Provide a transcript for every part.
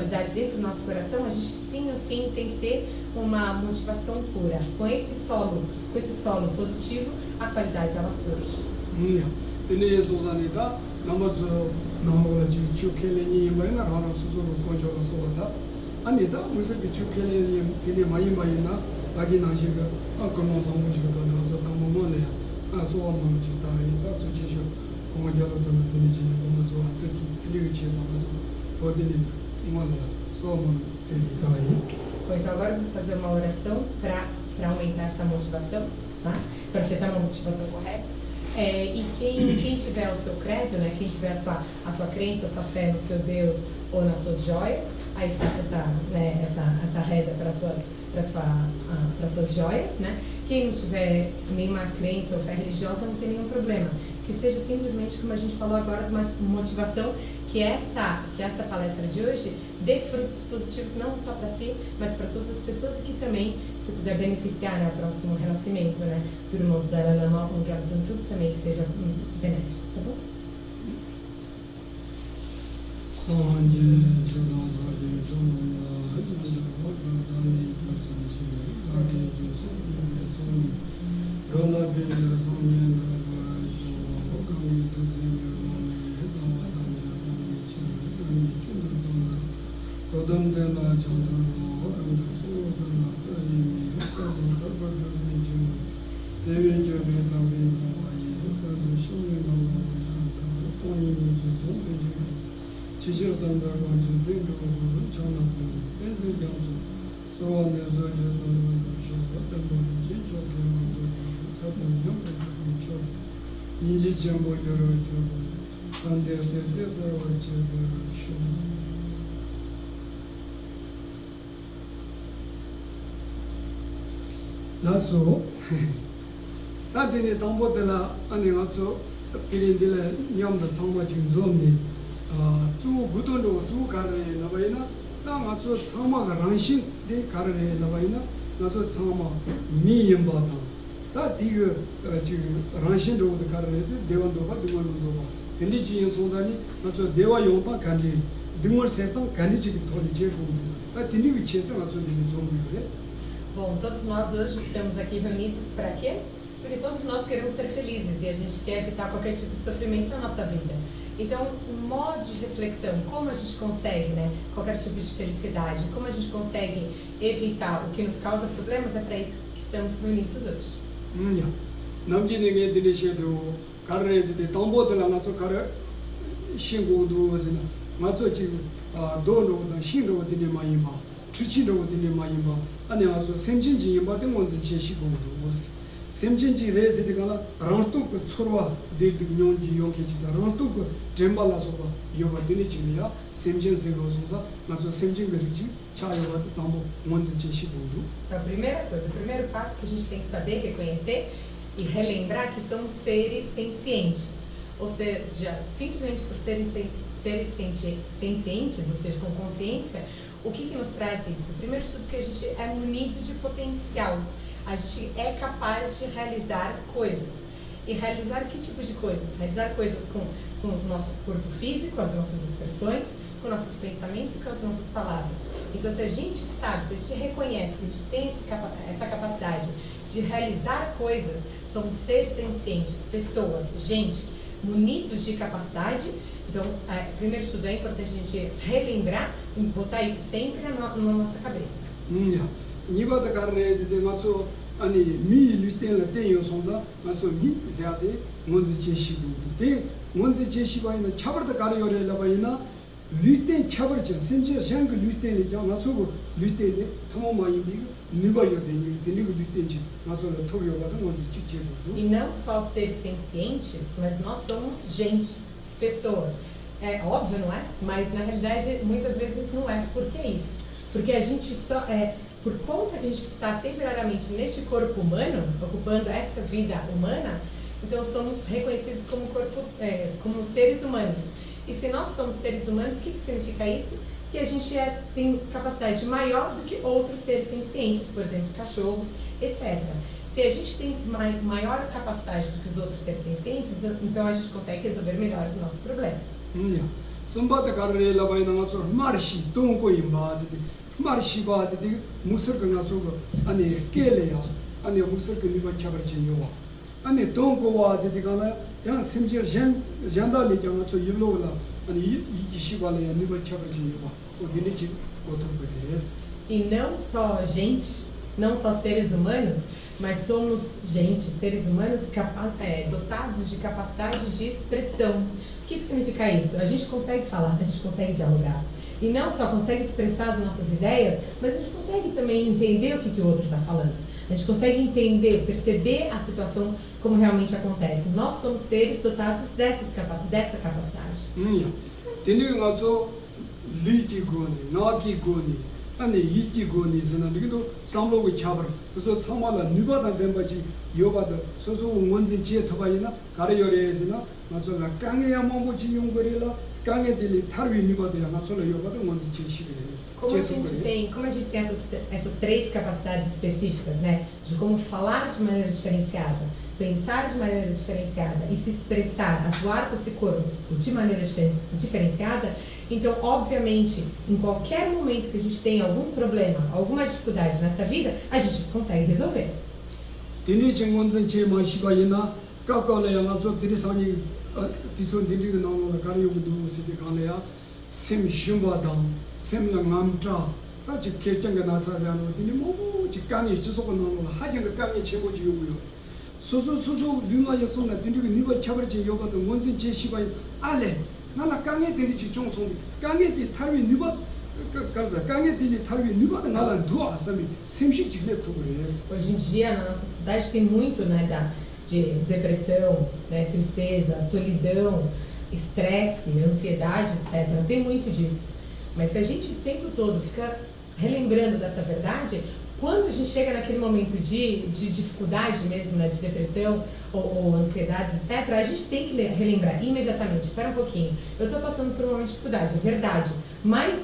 qualidades dentro do nosso coração, a gente sim ou sim tem que ter uma motivação pura. Com esse solo positivo, a qualidade ela surge. Bom, então agora eu vou fazer uma oração para aumentar essa motivação, tá? Para você ter uma motivação correta. E quem tiver o seu credo, né? Quem tiver a sua crença, a sua fé no seu Deus ou nas suas joias, aí faça essa reza para suas joias, né? Quem não tiver nenhuma crença ou fé religiosa não tem nenhum problema. Que seja simplesmente, como a gente falou agora, de uma motivação, que esta palestra de hoje dê frutos positivos não só para si, mas para todas as pessoas e que também, se puder beneficiar, né, o próximo renascimento, né, do irmão do Dalai Lama, um tudo também que seja benéfico, tá bom? Naso, tadini tambo dela ane ngaso kirindile nyamda sangma jingzomni zu gudondo zu karne nabaina ta ngaso sangma rangshin de karne nabaina ngaso sangma mi yamba ta diga ji rangshin do de karne se devando ba dumando ba hindi ji sozani ngaso deva yompa kanji dumor setan kanji ji tholi je ko ta tini vicheta ngaso ni zombi. Bom, todos nós hoje estamos aqui reunidos para quê? Porque todos nós queremos ser felizes e a gente quer evitar qualquer tipo de sofrimento na nossa vida. Então, um modo de reflexão, como a gente consegue, né, qualquer tipo de felicidade, como a gente consegue evitar o que nos causa problemas, é para isso que estamos reunidos hoje. 남기능에 들으셔도 가르에서 담보들 나서 가르 신고도 하잖아. 맞죠 지금 도로도 신도들이 많이 봐. 추치도들이 많이 봐. 아니 아주 sem진지 임바된 먼저 제시고도 무슨 sem진지 레즈디가 랑토 그 초로와 데드뇽지 용케지다 랑토 그 젬발라서 봐. 요바드니 지미야 sem진세고서 맞죠 sem진 그리지 차요가 담보 먼저 제시고도. Então, a primeira coisa, o primeiro passo que a gente tem que saber, reconhecer e relembrar que somos seres sencientes, ou seja, simplesmente por seres sencientes, ou seja, com consciência, o que nos traz isso? Primeiro de tudo que a gente é munido de potencial, a gente é capaz de realizar coisas. E realizar que tipo de coisas? Realizar coisas com o nosso corpo físico, as nossas expressões, com nossos pensamentos e com as nossas palavras. Então, se a gente sabe, se a gente reconhece que a gente tem essa capacidade de realizar coisas, somos seres sencientes, pessoas, gente, munidos de capacidade. Então, primeiro de tudo, é importante a gente relembrar e botar isso sempre na nossa cabeça. 니바다 가르에서 맞죠 아니 미 리텔라 때요 손자 맞죠 미 자데 먼저 제시고 데 먼저 제시바이나 차버다 가르요레라 바이나 리텔 차버죠 센제 샹그 리텔이 맞죠 리텔이 토모마이 비 니바요 되니 되니고 리텔지 맞죠 토요가 먼저 직제고. E não só seres sencientes, mas nós somos gente, pessoas. É óbvio, não é? Mas na realidade muitas vezes não é. Por que isso? Porque a gente só por conta que a gente está temporariamente neste corpo humano, ocupando esta vida humana, então somos reconhecidos como seres humanos. E se nós somos seres humanos, o que significa isso? Que a gente tem capacidade maior do que outros seres sencientes, por exemplo, cachorros, etc. Se a gente tem maior capacidade do que os outros seres sencientes, então a gente consegue resolver melhor os nossos problemas. Somebody carry la by Namazo, Marshi, don't go in Bazidi, Marshi Bazidi, Musaka Ani Kelea, and your Musaka Liva Chabarjinova. And the don't go was the Gala, Yan Simjer Jandali Yamato Yulola, and Yishivale and Liva Chabarjinova, or Village, or Yes. E não só gente, não só seres humanos, mas somos gente, seres humanos dotados de capacidades de expressão. O que significa isso? A gente consegue falar, a gente consegue dialogar. E não só consegue expressar as nossas ideias, mas a gente consegue também entender o que o outro está falando. A gente consegue entender, perceber a situação como realmente acontece. Nós somos seres dotados dessa capacidade. 아니 이기고니서는 이것도 상로고 잡으러 그래서 상마라 누가다 뱀바지 요바도 소소 원진 지에 터바이나 가려요레에서나 맞아라 강에야 뭐지 용거리라 강에들이 타르위 누가도야 맞아라 요바도 원진 지시게 como a gente tem essas três capacidades específicas, né, de como falar de maneira diferenciada, pensar de maneira diferenciada e se expressar, atuar com esse corpo de maneira diferenciada, então, obviamente, em qualquer momento que a gente tem algum problema, alguma dificuldade nessa vida, a gente consegue resolver. 다지 결정가 나서자는 어디니 뭐 직강이 지속을 나는 하진의 강이 최고지요고요. 소소 류마의 손에 딘디고 니가 차버지 요거도 원진 제시가 알레 나나 강에 딘디지 종송 강에 디 타위 니가 가서 강에 딘디 타위 니가 나라 두어 아싸미 심식 직nep도 그래서. Hoje em dia na nossa cidade tem muito, né, de depressão, né, tristeza, solidão, estresse, ansiedade, etc. Tem muito disso. Mas se a gente o tempo todo fica relembrando dessa verdade, quando a gente chega naquele momento de dificuldade mesmo, né, de depressão ou ansiedade, etc., a gente tem que relembrar imediatamente. Espera um pouquinho, eu estou passando por um momento de dificuldade, é verdade. Mas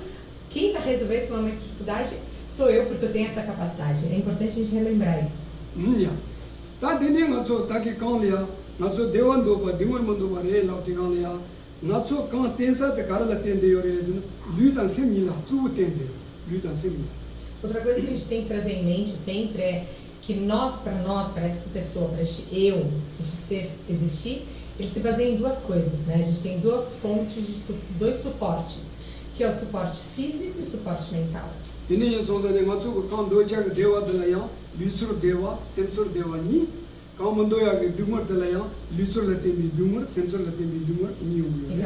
quem vai resolver esse momento de dificuldade sou eu, porque eu tenho essa capacidade. É importante a gente relembrar isso. Tá entendendo? Tá aqui com lia, nós devendo para demonmando para ele, lá que com lia. 나초 강 텐사 때 가르라 텐데요레즈는 류단 셈이나 주 텐데 류단 셈이. Outra coisa que a gente tem que trazer em mente sempre é que nós, para essa pessoa, para este eu, para este ser existir, ele se baseia em duas coisas, né? A gente tem duas fontes, dois suportes, que é o suporte físico e o suporte mental. 이내에 소소데 맞추고 강 도자가 되어들어요. 리수로 되어 센서로 되어니 Então,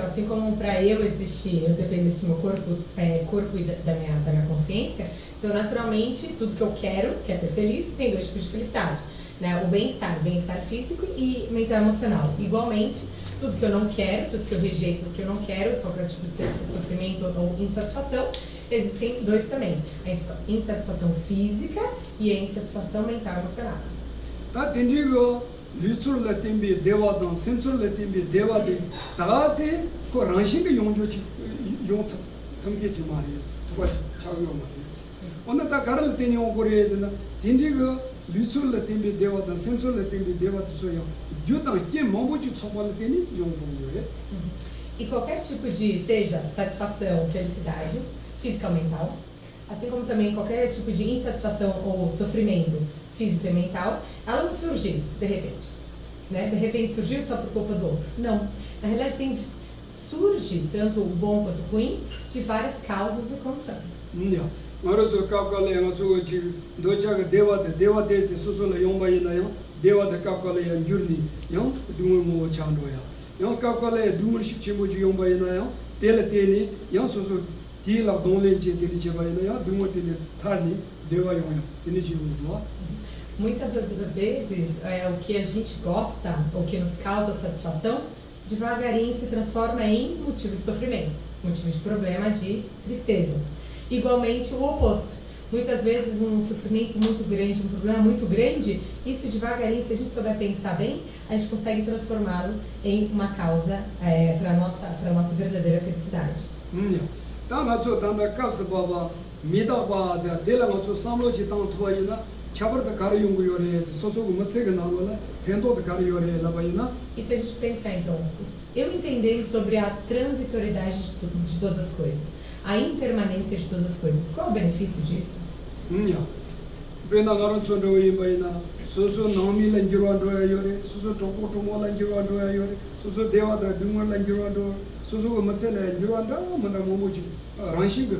assim como para eu existir, eu dependo desse meu corpo e da minha consciência, então naturalmente tudo que eu quero, que é ser feliz, tem dois tipos de felicidade, né? O bem-estar físico e mental e emocional. Igualmente, tudo que eu não quero, tudo que eu rejeito, tudo que eu não quero, qualquer tipo de sofrimento ou insatisfação, existem dois também, a insatisfação física e a insatisfação mental e emocional. 다 딘지고 리술레 팀비 대화던 센술레 팀비 대화데 다가제 그 랑신의 용조치 용 탐게지 말이었어. 두가 작용 말이었어. 오늘 다 가를 때니 오고래즈나 딘지고 리술레 팀비 대화던 센술레 팀비 대화도 소요. 유당 게 뭐지 초벌 때니 용봉요에. E qualquer tipo de, seja satisfação, felicidade, física ou mental, assim como também qualquer tipo de insatisfação ou sofrimento físico e mental, ela não surgiu de repente, né? De repente surgiu só por culpa do outro. Não. Na realidade surge tanto o bom quanto o ruim de várias causas e condições. 말어서 깎아내 가지고 지금 도자가 대화대에서 수술을 용바이나요. 대화대 깎아내 연줄니 영 dum을 뭐 장도야. 영 깎아내 dum을 쉽지 뭐지 용바이나요. 텔테니 영 수술 뒤라 동len지 되지 바이나요. dum을 때니 타니 대화 용야. 되는 식으로. Muitas das vezes, o que a gente gosta, ou que nos causa satisfação, devagarinho se transforma em motivo de sofrimento, motivo de problema, de tristeza. Igualmente o oposto. Muitas vezes um sofrimento muito grande, um problema muito grande, isso devagarinho, se a gente souber pensar bem, a gente consegue transformá-lo em uma causa para a nossa verdadeira felicidade. Tá, mas eu tô na casa baba, me dá base, dela mas eu samlo de tanto aí na 캬버도 가르용구요래 소소고 멋세게 나오나 벤도도 가르요래 라바이나. E se a gente pensar então, eu entendendo sobre a transitoriedade de todas as coisas, a impermanência de todas as coisas, qual é o benefício disso? Brenda garon sondo imbaina soso nami lanjirwando ayore soso toko tomo lanjirwando ayore soso dewa da dungo lanjirwando soso masela lanjirwando manda momoji ranshiga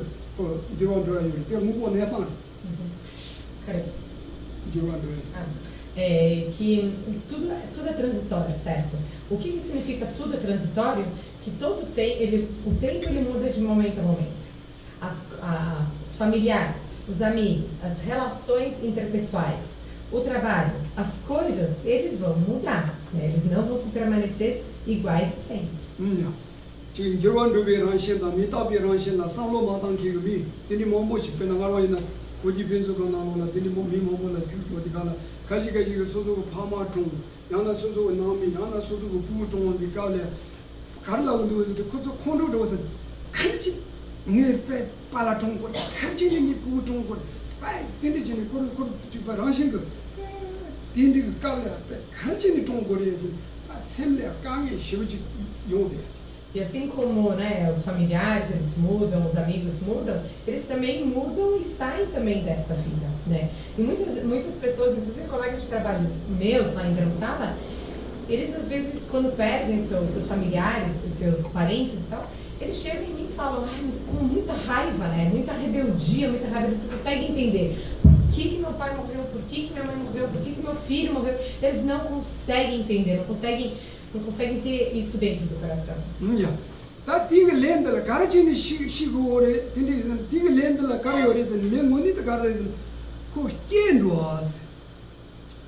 jirwando ayore te mugo ne fa jirwando que tudo é transitório, certo? O que significa tudo é transitório? Que o tempo ele muda de momento a momento. Os familiares, os amigos, as relações interpessoais, o trabalho, as coisas, eles vão mudar, né? Eles não vão se permanecer iguais sempre. 지금 jirwando be ranshenda mita be ranshenda samlo matang ki bi tini momo chi pena ngaro ina 고지 변수가 나오나 되니 뭐 미모모나 뒤로 어디가나 가지가지 소소고 파마 중 양나 소소고 나오미 양나 소소고 부부 중 어디가래 가르라고 누워서 그저 콘도도 와서 같이 네빼 빨아 중고 같이 니 부부 중고 빠이 된지니 고르 지바 라신거 딘디 가래 같이 니 중고리에서 샘래 강에 쉬우지 요대 E assim como, né, os familiares eles mudam, os amigos mudam, eles também mudam e saem também desta vida, né? E muitas pessoas, inclusive colegas de trabalho meus lá em Dharamsala, eles às vezes quando perdem seus familiares, seus parentes e tal, eles chegam em mim e falam, mas com muita raiva, né? Muita rebeldia, muita raiva, eles não conseguem entender por que meu pai morreu, por que minha mãe morreu, por que meu filho morreu. Eles não conseguem entender, não conseguem ter isso dentro do coração. 다 티가 렌들 가르치는 시고 오래 근데 티가 렌들 가르요래서 렌모니도 가르서 그 깨도스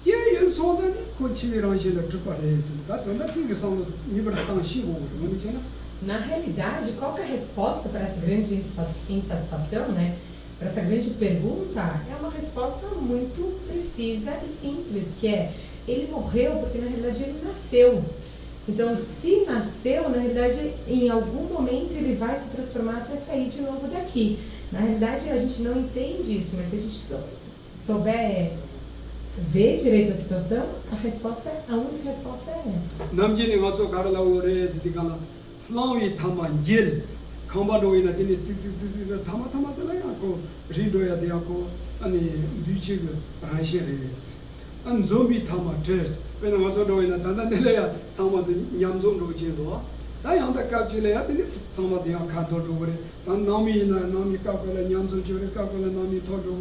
깨연 소자니 그 치미랑시를 주파래서 다 돈다 티가 상도 니버 땅 시고 뭐니잖아. Na realidade, qual que é a resposta para essa grande insatisfação, né? Para essa grande pergunta, é uma resposta muito precisa e simples, que é, ele morreu porque na realidade ele nasceu. Então, se nasceu, na realidade, em algum momento ele vai se transformar até sair de novo daqui. Na realidade, a gente não entende isso, mas se a gente souber ver direito a situação, a única resposta é essa. 남진이 와서 가르라 오래서 디가나 플라위 타만 질 컴바도이나 디니 찌찌찌찌 타마타마들라야고 리도야 되고 아니 뒤치가 라시레스 안 좀비 타마트스 when I was doing that, and then some of the Yamzum Rojido, I am the Capilla, some of the Akato over it, and Nami Kapala, Yamzum Juri Kapala, Nami Toto,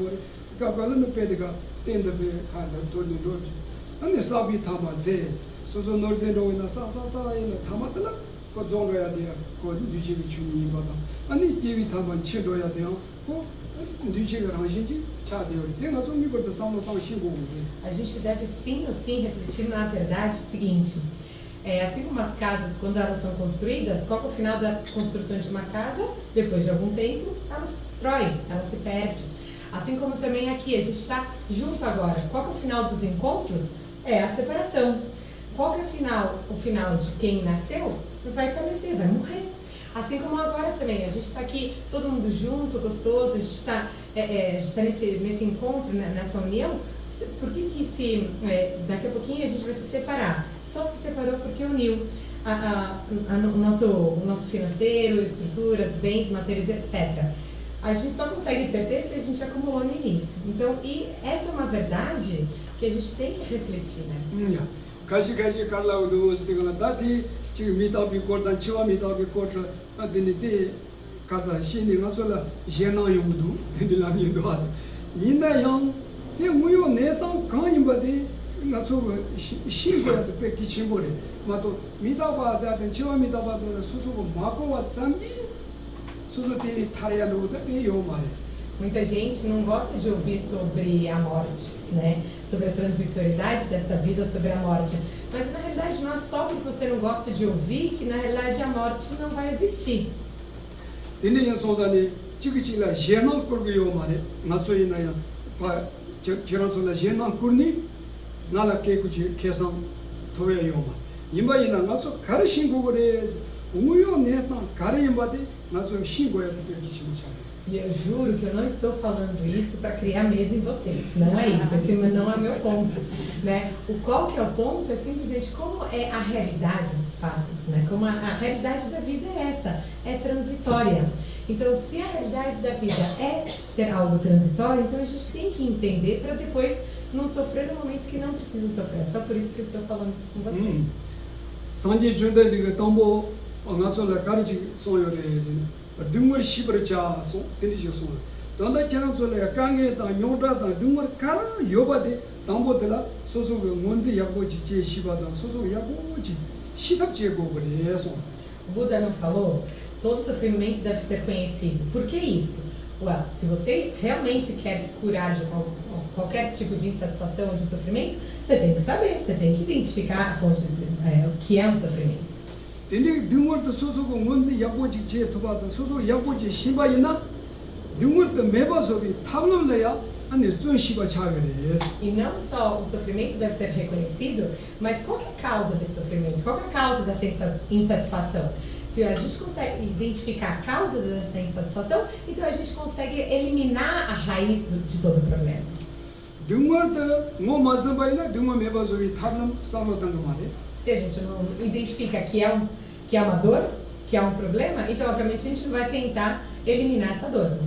Kapala and the Pediga, then the kind of Tony Doji. And the Sabi Tama says, so the Northendo in the Sasa in the Tamatala, got Zonga there, called Dijivichuni Baba, and they gave it Taman Chidoya there, A gente deve sim ou sim refletir na verdade seguinte, assim como as casas, quando elas são construídas, qual é o final da construção de uma casa? Depois de algum tempo, ela se destrói, ela se perde. Assim como também aqui, a gente está junto agora. Qual é o final dos encontros? É a separação. Qual é o final de quem nasceu? Vai falecer, vai morrer. Assim como agora também, a gente está aqui, todo mundo junto, gostoso, a gente está nesse encontro, nessa união. Por que daqui a pouquinho a gente vai se separar? Só se separou porque uniu o nosso financeiro, estruturas, bens, materiais, etc. A gente só consegue perder se a gente acumulou no início. Então, e essa é uma verdade que a gente tem que refletir, né? 가시 갈라고 누워서 다디 지금 미타비 코르단 치와 미타비 코르 아드니데 가사 신이 가서라 제나요도 딘들라미도 하 인나용 데 무요 내당 강임바데 나초 신고야도 뺏기 친구래 마도 미타바사든 치와 미타바사 수수고 마고와 잠기 수수들이 타야로다 이요 말에 Muita gente não gosta de ouvir sobre a morte, né? Sobre a transitoriedade desta vida, sobre a morte. Mas na realidade não é só porque você não gosta de ouvir que na realidade a morte não vai existir. E eu juro que eu não estou falando isso para criar medo em vocês. Não é isso, esse não é o meu ponto. Né? Qual que é o ponto? É simplesmente como é a realidade dos fatos. Né? Como a realidade da vida é essa, é transitória. Então, se a realidade da vida é ser algo transitório, então a gente tem que entender para depois não sofrer no momento que não precisa sofrer. Só por isso que eu estou falando isso com vocês. Sanji junta liga tambo ngasola karji sonyorezi dungor shibracha so tenijo so tanda chana zole kange ta nyota ta dungor kara yobade tambo dela soso ngonzi yaboji che shibada soso yaboji shitapje gobore so. O Buda não falou? Todo sofrimento deve ser conhecido. Por que isso? Ué, se você realmente quer se curar de qualquer tipo de insatisfação ou de sofrimento, você tem que saber, você tem que identificar a fonte, o que é um sofrimento. E não só o sofrimento deve ser reconhecido, mas qual que é a causa desse sofrimento? Qual que é a causa dessa insatisfação? Se a gente consegue identificar a causa dessa insatisfação, então a gente consegue eliminar a raiz de todo o problema. Se a gente não identifica que é uma dor, que é um problema, então obviamente a gente vai tentar eliminar essa dor.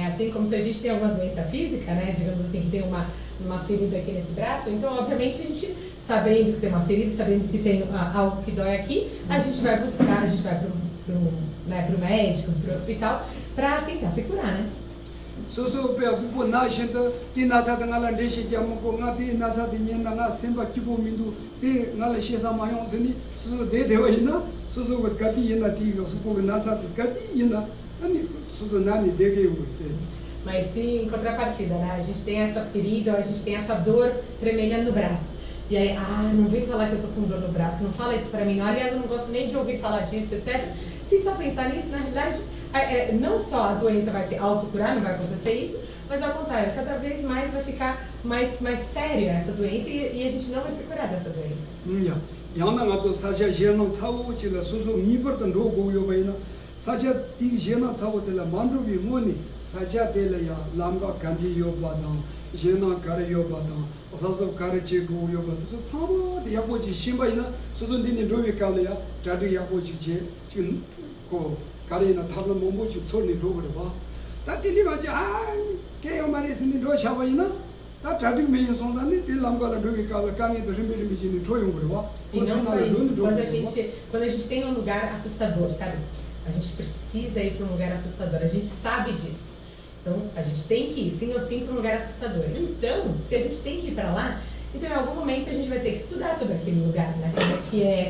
Assim como se a gente tem alguma doença física, né, digamos assim, que tem uma ferida aqui nesse braço, então obviamente a gente, sabendo que tem uma ferida, sabendo que tem algo que dói aqui, a gente vai buscar, a gente vai pro médico, pro hospital, para tentar se curar, né? Soso peço por nascendo de nascer ngala deixe que amo com ngati nascer de ninha nga sempre tipo mindu de ngala chesa maion seni soso de devaina soso com gati ainda tiga soso com nascer gati ainda ani soso nani dege o. Mas sim, em contrapartida, né? A gente tem essa ferida, a gente tem essa dor tremenda no braço. E aí, não vem falar que eu tô com dor no braço, não fala isso pra mim, não. Aliás, eu não gosto nem de ouvir falar disso, etc. Se só pensar nisso, na realidade, não só a doença vai se autocurar, não vai acontecer isso, mas ao contrário, cada vez mais vai ficar mais séria essa doença e a gente não vai se curar dessa doença. E não só isso, quando a gente tem um lugar assustador, sabe? A gente precisa ir para um lugar assustador, a gente sabe disso. Então, a gente tem que ir, sim ou sim, para um lugar assustador. Então, se a gente tem que ir para lá, então em algum momento a gente vai ter que estudar sobre aquele lugar, né?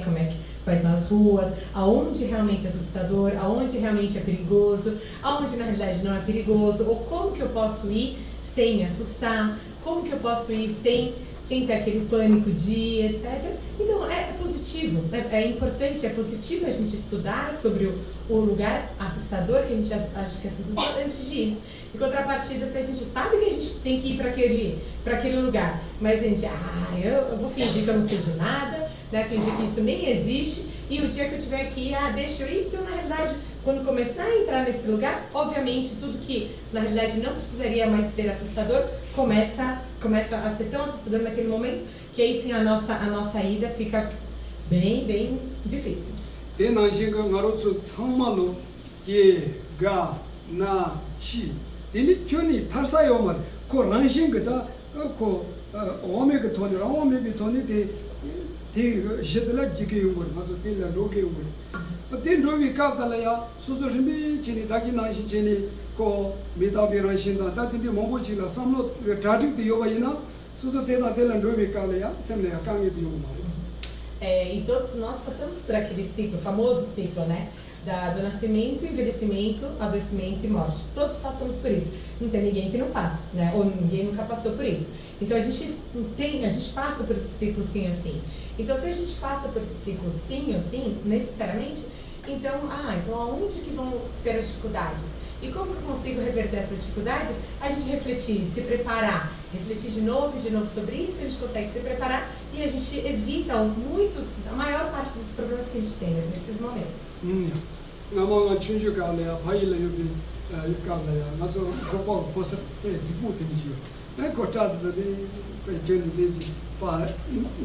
Como é que quais são as ruas, aonde realmente é assustador, aonde realmente é perigoso, aonde na realidade não é perigoso, ou como que eu posso ir sem me assustar, como que eu posso ir sem ter aquele pânico de ir, etc. Então é positivo, é importante, é positivo a gente estudar sobre o lugar assustador que a gente acha que é assustador antes de ir. Em contrapartida, se a gente sabe que a gente tem que ir para aquele lugar, mas a gente, eu vou fingir que eu não sei de nada, né, fingir que isso nem existe, e o dia que eu tiver que ir, deixa eu ir. Então, na realidade, quando começar a entrar nesse lugar, obviamente, tudo que na realidade não precisaria mais ser assustador, começa a ser tão assustador naquele momento, que aí sim a nossa ida fica bem difícil. Ele Johnny Tarsayo mar ko ranshin gada ko omega toni omega toni de jedela jige yumur mazo pela loge yumur aten rovi ka dalaya suso rimbi chini dagi nashi chini ko meta bi ranshin da tindi mongo chila samlo tradik de yoga ina suso tela rovi ka laya semle akange de yumur. E todos nós passamos por aquele ciclo, famoso ciclo, né? Do nascimento, envelhecimento, adoecimento e morte. Todos passamos por isso. Não tem ninguém que não passa, né? Ou ninguém nunca passou por isso. Então a gente passa por esse ciclo sim ou sim. Então se a gente passa por esse ciclo sim ou sim, necessariamente, Então, então aonde que vão ser as dificuldades? E como que eu consigo reverter essas dificuldades? A gente refletir, se preparar, refletir de novo sobre isso, a gente consegue se preparar e a gente evita a maior parte dos problemas que a gente tem nesses momentos. Namanga chunju kala bhaila yubi kala ya nazo gopa posa jibu tinichi na kota de jeni deji pa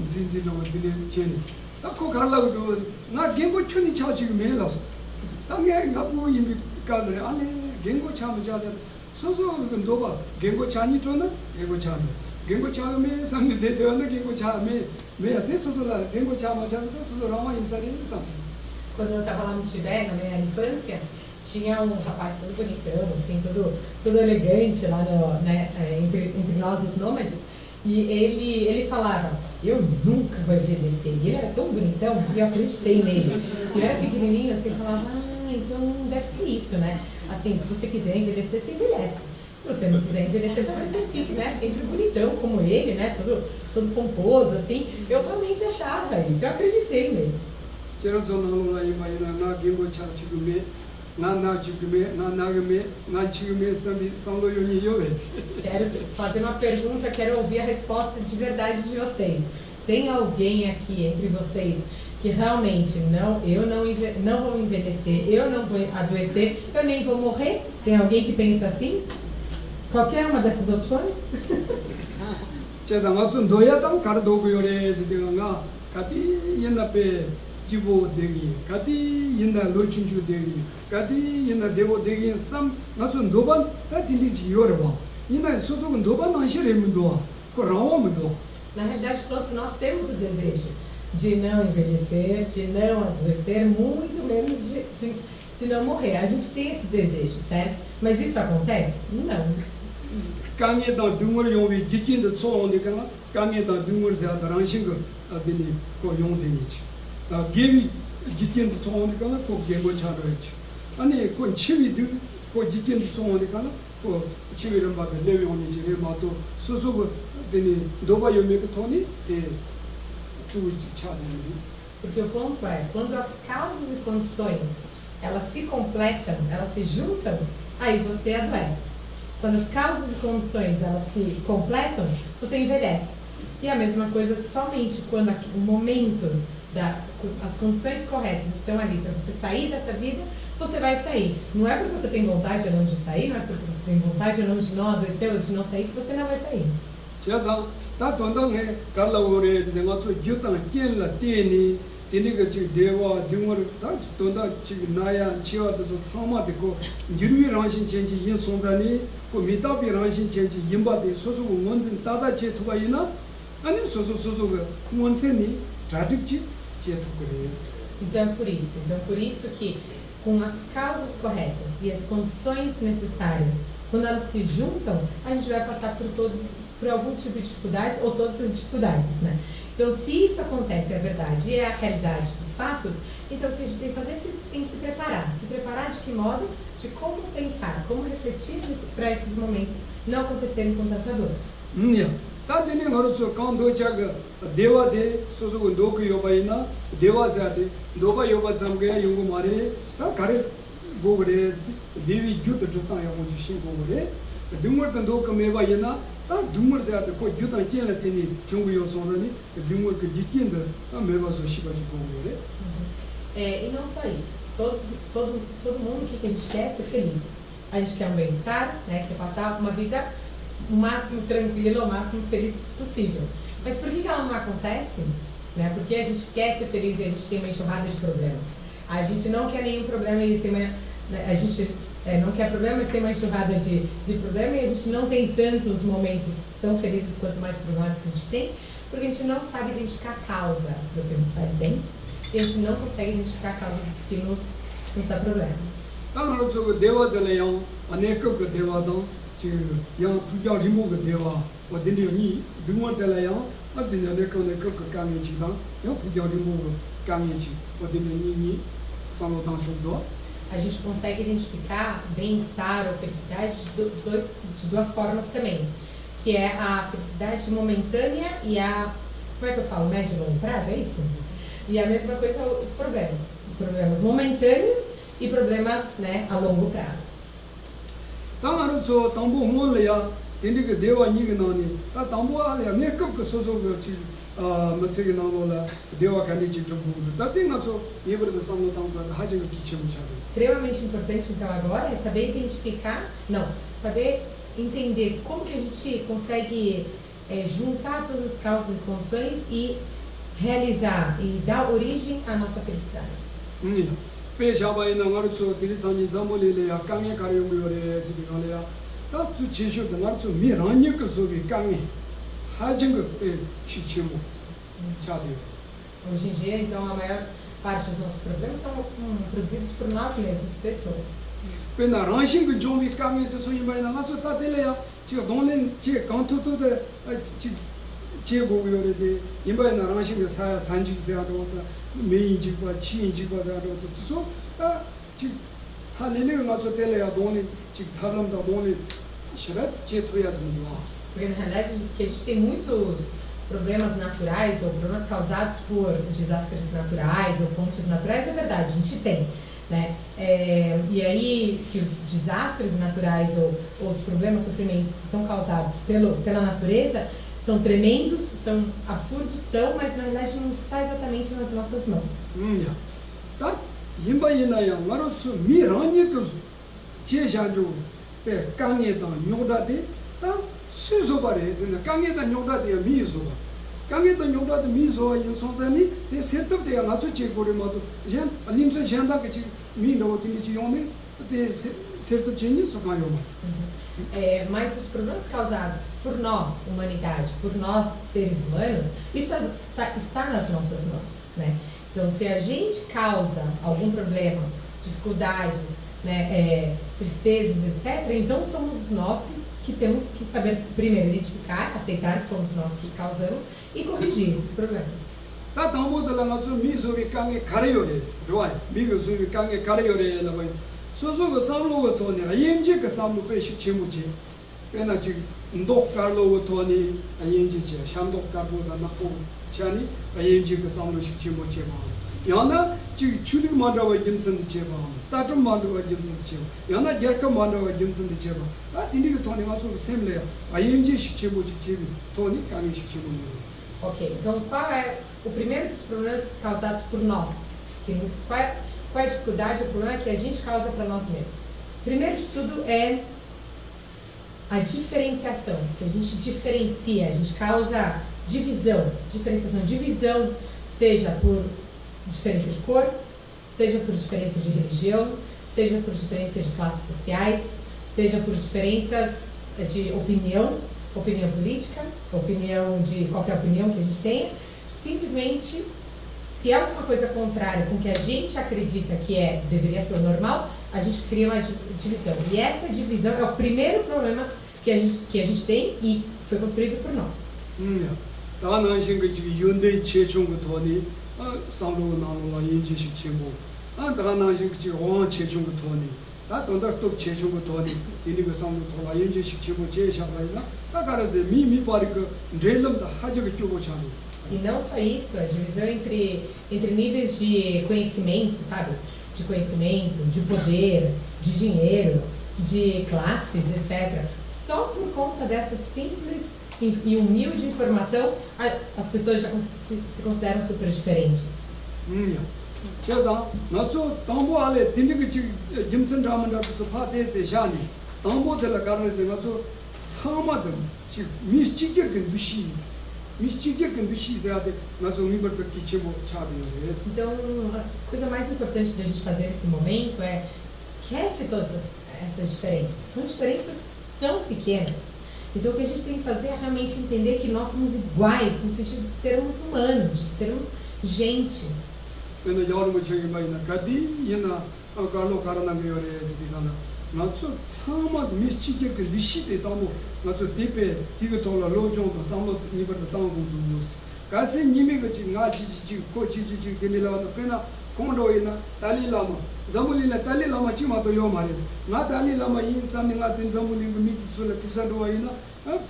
zinzi no dine cheni na ko kala do na gengo chuni chachi me la na nge ngapu yimi kala ale gengo chama jale soso ndoba gengo chani tona gengo chani gengo chama me samne de de na gengo chama me ate soso la gengo chama jale soso rama insari samsi. Quando eu estava lá no Tibete, na minha infância, tinha um rapaz todo bonitão, assim, todo elegante lá entre nós os nômades, e ele falava, eu nunca vou envelhecer. E ele era tão bonitão que eu acreditei nele. Eu era pequenininho, assim, falava, então deve ser isso, né? Assim, se você quiser envelhecer, você envelhece. Se você não quiser envelhecer, talvez você fique, né? Sempre bonitão como ele, né? Todo pomposo, assim. Eu realmente achava isso, eu acreditei nele. Quero na gengo chigume na chigume na chigume são Quero fazer uma pergunta, quero ouvir a resposta de verdade de vocês. Tem alguém aqui entre vocês que realmente eu não vou envelhecer, eu não vou adoecer, eu nem vou morrer? Tem alguém que pensa assim? Qualquer uma dessas opções? Jibo degi, kati yenda lochinju degi, kati yenda devo degi sam nazo noban ta dili yorba. Ina soso noban não xere mundo, corawa mundo. Na realidade, todos nós temos o desejo de não envelhecer, de não adoecer, muito menos de não morrer. A gente tem esse desejo, certo? Mas isso acontece? Não. Kami da dumur yongwi jikin de tso onde kana, kami da dumur za ranshinga adini ko yong denichi. Gevi jikin de tso onde kana ko gengo charachi. Ani ko chiwi du ko jikin de tso onde kana ko chiwi ramba de lewi oni jire mato susu deni doba yome ko toni e tu charachi. Porque o ponto é, quando as causas e condições elas se completam, elas se juntam, aí você adoece. Quando as causas e condições elas se completam, você envelhece. E a mesma coisa somente quando o momento, as condições corretas estão ali para você sair dessa vida, você vai sair. Não é porque você tem vontade ou não de sair, não é porque você tem vontade ou não de não adoecer ou de não sair que você não vai sair. Tá tontang é carla ore de negócio jutang quem lá tem Teniga chi dewa dimur da tonda chi naya chiwa da so tsama de ko girwi ranshin chenji yin sonzani ko mitabi ranshin chenji yimba de soso ngonzin tada che thuba ina ani soso ga ngonseni tradik chi che thukures. Então por isso que com as causas corretas e as condições necessárias, quando elas se juntam, a gente vai passar por algum tipo de dificuldades ou todas as dificuldades, né? Então, se isso acontece, é verdade, e é a realidade dos fatos, então o que a gente tem que fazer é se preparar. Se preparar de que modo? De como pensar, como refletir para esses momentos não acontecerem com tanta dor. Tá dele agora só quando chega dewa de soso do que yobaina dewa zade doba yoba zamgaya yungu mare tá care gogre devi juta juta ya mo jishin gogre dumur do que meba yana tá dumur zade ko juta kela teni chungu yo sonani dumur que dikinda tá meba so shiba de gogre. E não só isso, todo mundo que a gente quer ser feliz. A gente quer um bem-estar, né, quer passar uma vida o máximo tranquila, o máximo feliz possível. Mas por que ela não acontece? Né? Porque a gente quer ser feliz e a gente tem uma enxurrada de problema. A gente não quer nenhum problema e tem a gente não quer problema, mas tem uma enxurrada de problema e a gente não tem tantos momentos tão felizes quanto mais problemáticos que a gente tem, porque a gente não sabe identificar a causa do que nos faz bem e a gente não consegue identificar a causa dos que nos dá problema. Yang tujuh ribu ke dewa, waktu ni dua telayang, waktu ni ada kami cipta, yang tujuh ribu kami cipta, waktu ni sama tang sudo. A gente consegue identificar bem-estar ou felicidade de duas formas também, que é a felicidade momentânea e a, como é que eu falo, médio e longo prazo, é isso? E a mesma coisa os problemas. problemas momentâneos e problemas, né, a longo prazo. 당하는 저 당부 몰래야 된게 대화니가 나니 다 당부 알야 내급 그 소소가 지 멋지게 나오라 대화 간이지 좀 보고 다 땡나서 예버도 상로 당부 하지가 기체무 차고 Extremamente importante então agora é saber identificar, saber entender como que a gente consegue juntar todas as causas e condições e realizar e dar origem à nossa felicidade. 배샤바이나 가르쳐 디리산이 잠몰이래야 강에 가려고요래 시디가래야 다주 제쇼도 가르쳐 미라니 그 소비 강에 하진 거 시치모 차디요. Hoje em dia, então, a maior parte dos nossos problemas são produzidos por nós mesmos, pessoas. 배나 랑신 그 좀이 강에도 소이마이나 가서 다 들려야 지금 동네 제 강토도데 제고요래데 이마이나 랑신 그 산지세하도 메인지과 치인지과 자도 tudo tá tipo halele nós hotel a dona tipo talam da dona shirat jeitoya do porque na realidade que a gente tem muitos problemas naturais ou problemas causados por desastres naturais ou fontes naturais, é verdade, a gente tem, né? E aí que os desastres naturais ou os problemas, sofrimentos que são causados pela natureza são tremendos, são absurdos, mas na realidade não está exatamente nas nossas mãos. Tá? Imbaínaia, maroto, mirani que 제자주 배 강에다 용다데 다 수소바래 이제 강에다 용다데 미소가 강에다 용다데 미소와 인선산이 대 세트대야 맞춰 제고리마도 이제 알림선 현다 que 미노 dimiti homem de certo gênio só ganhou. Mas os problemas causados por nós, humanidade, por nós, seres humanos, isso está nas nossas mãos, né? Então, se a gente causa algum problema, dificuldades, né, tristezas, etc., então somos nós que temos que saber primeiro identificar, aceitar que fomos nós que causamos e corrigir esses problemas. 다 당보들라 맞죠 미소비 강에 가려요레스 좋아요 미소비 강에 가려요레나 뭐 소소가 삼로가 돈이라 연지 그 삼로 배식 제무지 배나 지금 독갈로가 돈이 연지지 샴독갈보다 나고 자니 연지 그 삼로식 제무지 봐 야나 지금 추리 만들어 임선도 제봐 따좀 만들어 임선도 제봐 야나 결과 만들어 임선도 제봐 아 이니가 돈이 맞죠 셈래요 연지식 제무지 제비 돈이 강의식 제무지 Ok, então qual é o primeiro dos problemas causados por nós? Qual é a dificuldade, o problema que a gente causa para nós mesmos? Primeiro de tudo é a diferenciação, que a gente diferencia, a gente causa divisão, seja por diferença de cor, seja por diferenças de religião, seja por diferenças de classes sociais, seja por diferenças de opinião política, qualquer opinião que a gente tenha, simplesmente, se é alguma coisa contrária com o que a gente acredita que deveria ser o normal, a gente cria uma divisão. E essa divisão é o primeiro problema que a gente tem e foi construído por nós. 다 돈다 또 제주고 돈이 이리고 상도 돌아 연주식 지고 제샤바이나 다 가라서 미미바리고 rel럼다 하지고 끼고 차니. E não só isso, a divisão entre níveis de conhecimento, sabe? De conhecimento, de poder, de dinheiro, de classes, etc. Só por conta dessa simples e humilde informação, as pessoas já se consideram super diferentes. 제가 나초 당보 안에 딘디기 김선 라만다서 파데세 샤니 당보들 가르서 나초 사마들 지 미스티게 근두시자데 나초 미버도 기체고 차비요. Então, a coisa mais importante da gente fazer nesse momento é esquece todas essas diferenças. São diferenças tão pequenas. Então, o que a gente tem que fazer é realmente entender que nós somos iguais no sentido de sermos humanos, de sermos gente. 근데 여러분 저기 말이나 가디 얘나 갈로 가라는 게 요래서 디가나 나초 참아 미치게 그 리시데 담고 나초 디페 디가 돌아 로종도 삼로 니버도 담고도 가세 님이 그 지금 나 지지 고지지 데밀라나 페나 공로이나 달리라마 자물리나 달리라마 지마도 요 말이스 나 달리라마 인산이 나된 자물리 그 미티솔라 티산도 와이나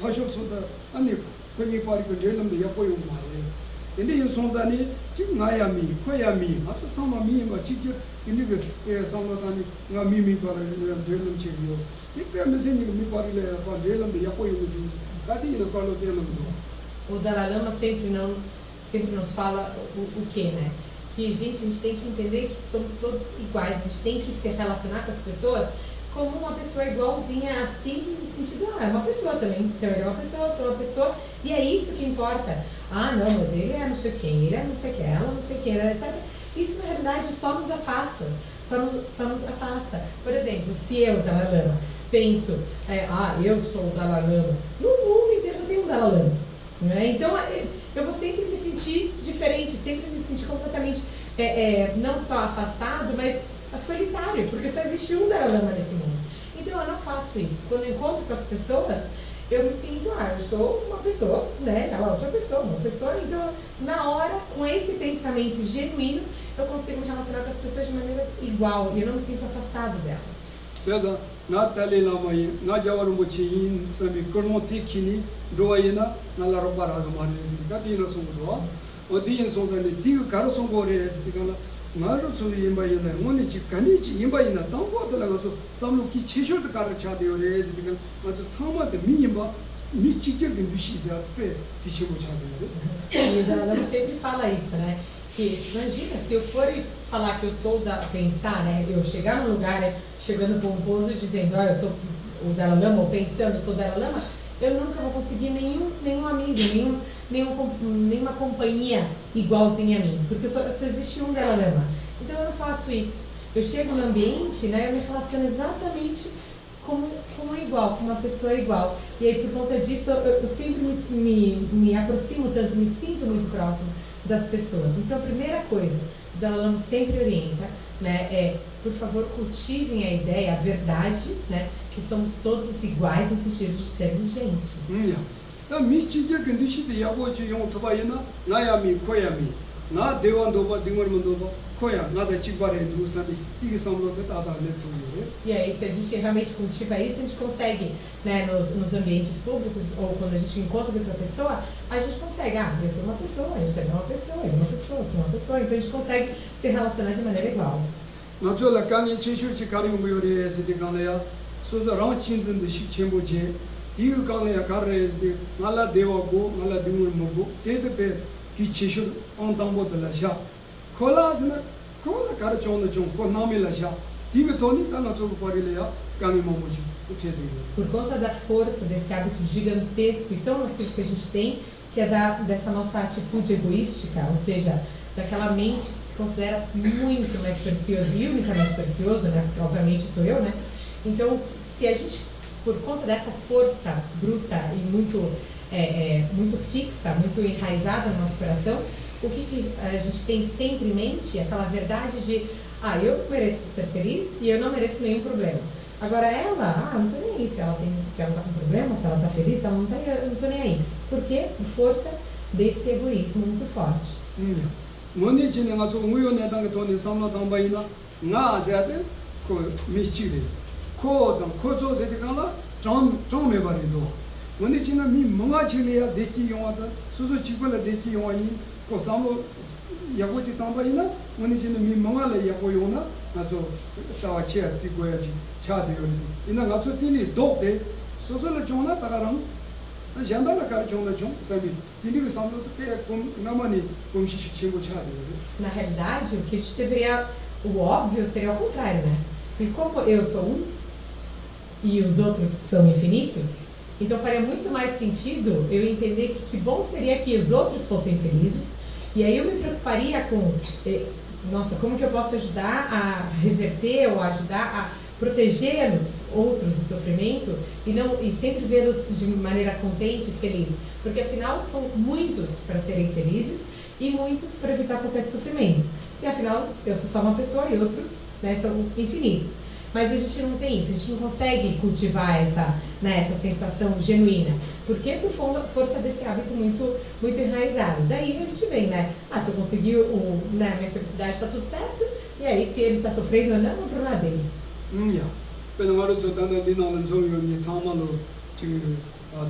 파쇼소다 아니 거기 빠리고 rel럼도 yap어요 말이스 근데 이 손자니 지금 나야미, 코야미, 아주 상마미 뭐 직접 이게 예 상마다니 나 미미 바를 되는 책이요. 이게 무슨 이거 미바리래 봐 되는데 약고 이거 좀 가디는 걸로 되는 거. O Dalai Lama sempre nos fala o que, né? Que gente tem que entender que somos todos iguais, a gente tem que se relacionar com as pessoas como uma pessoa igualzinha assim, no sentido, é uma pessoa também, então ele é uma pessoa, sou uma pessoa, e é isso que importa. Ah, não, mas ele é não sei quem, ele é não sei quem, ela não sei quem, etc. Isso na realidade só nos afasta, só nos afasta. Por exemplo, se eu, Dalai Lama, penso, eu sou o Dalai Lama, no mundo inteiro só tem um Dalai Lama. Né? Então eu vou sempre me sentir diferente, sempre me sentir completamente, não só afastado, mas solitário, porque só existe um Dalai Lama nesse mundo. Então eu não faço isso. Quando eu encontro com as pessoas, eu me sinto, eu sou uma pessoa, né? Ela é outra pessoa, uma pessoa. Então, na hora, com esse pensamento genuíno, eu consigo me relacionar com as pessoas de maneira igual e eu não me sinto afastado delas. 그래서 나 달리나마이 나 자와로 모치인 섬이 그로티키니 로이나 나라로 바라고 말했으니까 뒤로 송도 어디에 송산이 뒤가 가로 송고래 했으니까 나로 소리 임바이나 뭐니 직간이지 임바이나 땅고들라가서 삼루키 치셔도 가르쳐대요래 했으니까 아주 처음에 미임바 미치게는 두시자 때 뒤치고 차대요. E ela sempre fala isso, né? Que imagina, se eu for falar que eu sou pensar, né? Eu chegar num lugar, chegando pomposo e dizendo, eu sou o Dalai Lama, ou pensando, eu sou o Dalai Lama, eu nunca vou conseguir nenhum amigo, nenhuma companhia igualzinha a mim, porque só existe um Dalai Lama. Então eu não faço isso. Eu chego no ambiente, né? Eu me relaciono exatamente como igual, como uma pessoa igual. E aí por conta disso eu sempre me aproximo tanto, me sinto muito próximo das pessoas. Então a primeira coisa, o Dalai Lama sempre orienta, né, por favor, cultivem a ideia, a verdade, né, que somos todos iguais no sentido de sermos gente. 나 미치게 근디시도 야고지 용 토바이나 나야미 코야미 나 대원도바 딩월문도바 코야 나다 직발에 누사디 이게 samlote tada netuye. E aí, se a gente realmente cultiva isso, a gente consegue, né, nos ambientes públicos, ou quando a gente encontra outra pessoa, a gente consegue, eu sou uma pessoa, ele também é uma pessoa, ele é uma pessoa, sou uma pessoa, então a gente consegue se relacionar de maneira igual. 나초라 강이 체슈치 가리고 뭐요래 했을 간에야 소저 랑친진데 식체모제 이거 간에야 가르에스 말라 대와고 말라 등을 먹고 대대배 기체슈 온당보들라샤 콜라즈나 콜라 가르쳐오는 좀 코나밀라샤 이거 돈이 따나서 버리래야 강이 뭐지 Por conta da força desse hábito gigantesco e tão nocivo que a gente tem, que é dessa nossa atitude egoística, ou seja, daquela mente que se considera muito mais preciosa e unicamente preciosa, né? Porque obviamente sou eu, né? Então, se a gente, por conta dessa força bruta e muito fixa, muito enraizada no nosso coração, o que a gente tem sempre em mente é aquela verdade de, eu mereço ser feliz e eu não mereço nenhum problema. Agora ela, não tô nem aí se ela tá com problema, se ela tá feliz, se ela não tá, eu não tô nem aí. Por quê? Por força desse egoísmo muito forte. 뭐니 진행하서 우연에다가 돈이 삼나당바이나 나자데 그 미치리 코당 코조세디가라 좀 해버리도 뭐니 진행 미 멍아치리야 데키 용하다 수수 지불라 데키 용하니 그 삼로 야고지 당바이나 뭐니 진행 미 멍아래 야고용나 나저 자와치야 지고야지 차대요니 이나 가서 띠니 독데 소소를 종나 따라랑 jandarla carachonda chon sabe tinigo samlo que namani como xixi Na realidade, o que a gente deveria, o óbvio seria o contrário, né? E como eu sou um e os outros são infinitos, então faria muito mais sentido eu entender que bom seria que os outros fossem felizes, e aí eu me preocuparia com, como que eu posso ajudar a reverter ou ajudar a proteger os outros do sofrimento e sempre vê-los de maneira contente e feliz, porque afinal são muitos para serem felizes e muitos para evitar qualquer sofrimento. E afinal eu sou só uma pessoa e outros, né, são infinitos. Mas a gente não tem isso, a gente não consegue cultivar essa sensação genuína, porque por força desse hábito muito enraizado. Daí a gente vem, né? Se eu conseguir minha felicidade, está tudo certo, e aí se ele está sofrendo ou não, é um problema dele. 야, 그래서 말로 저단에 니나는 종이니 참만으로 지금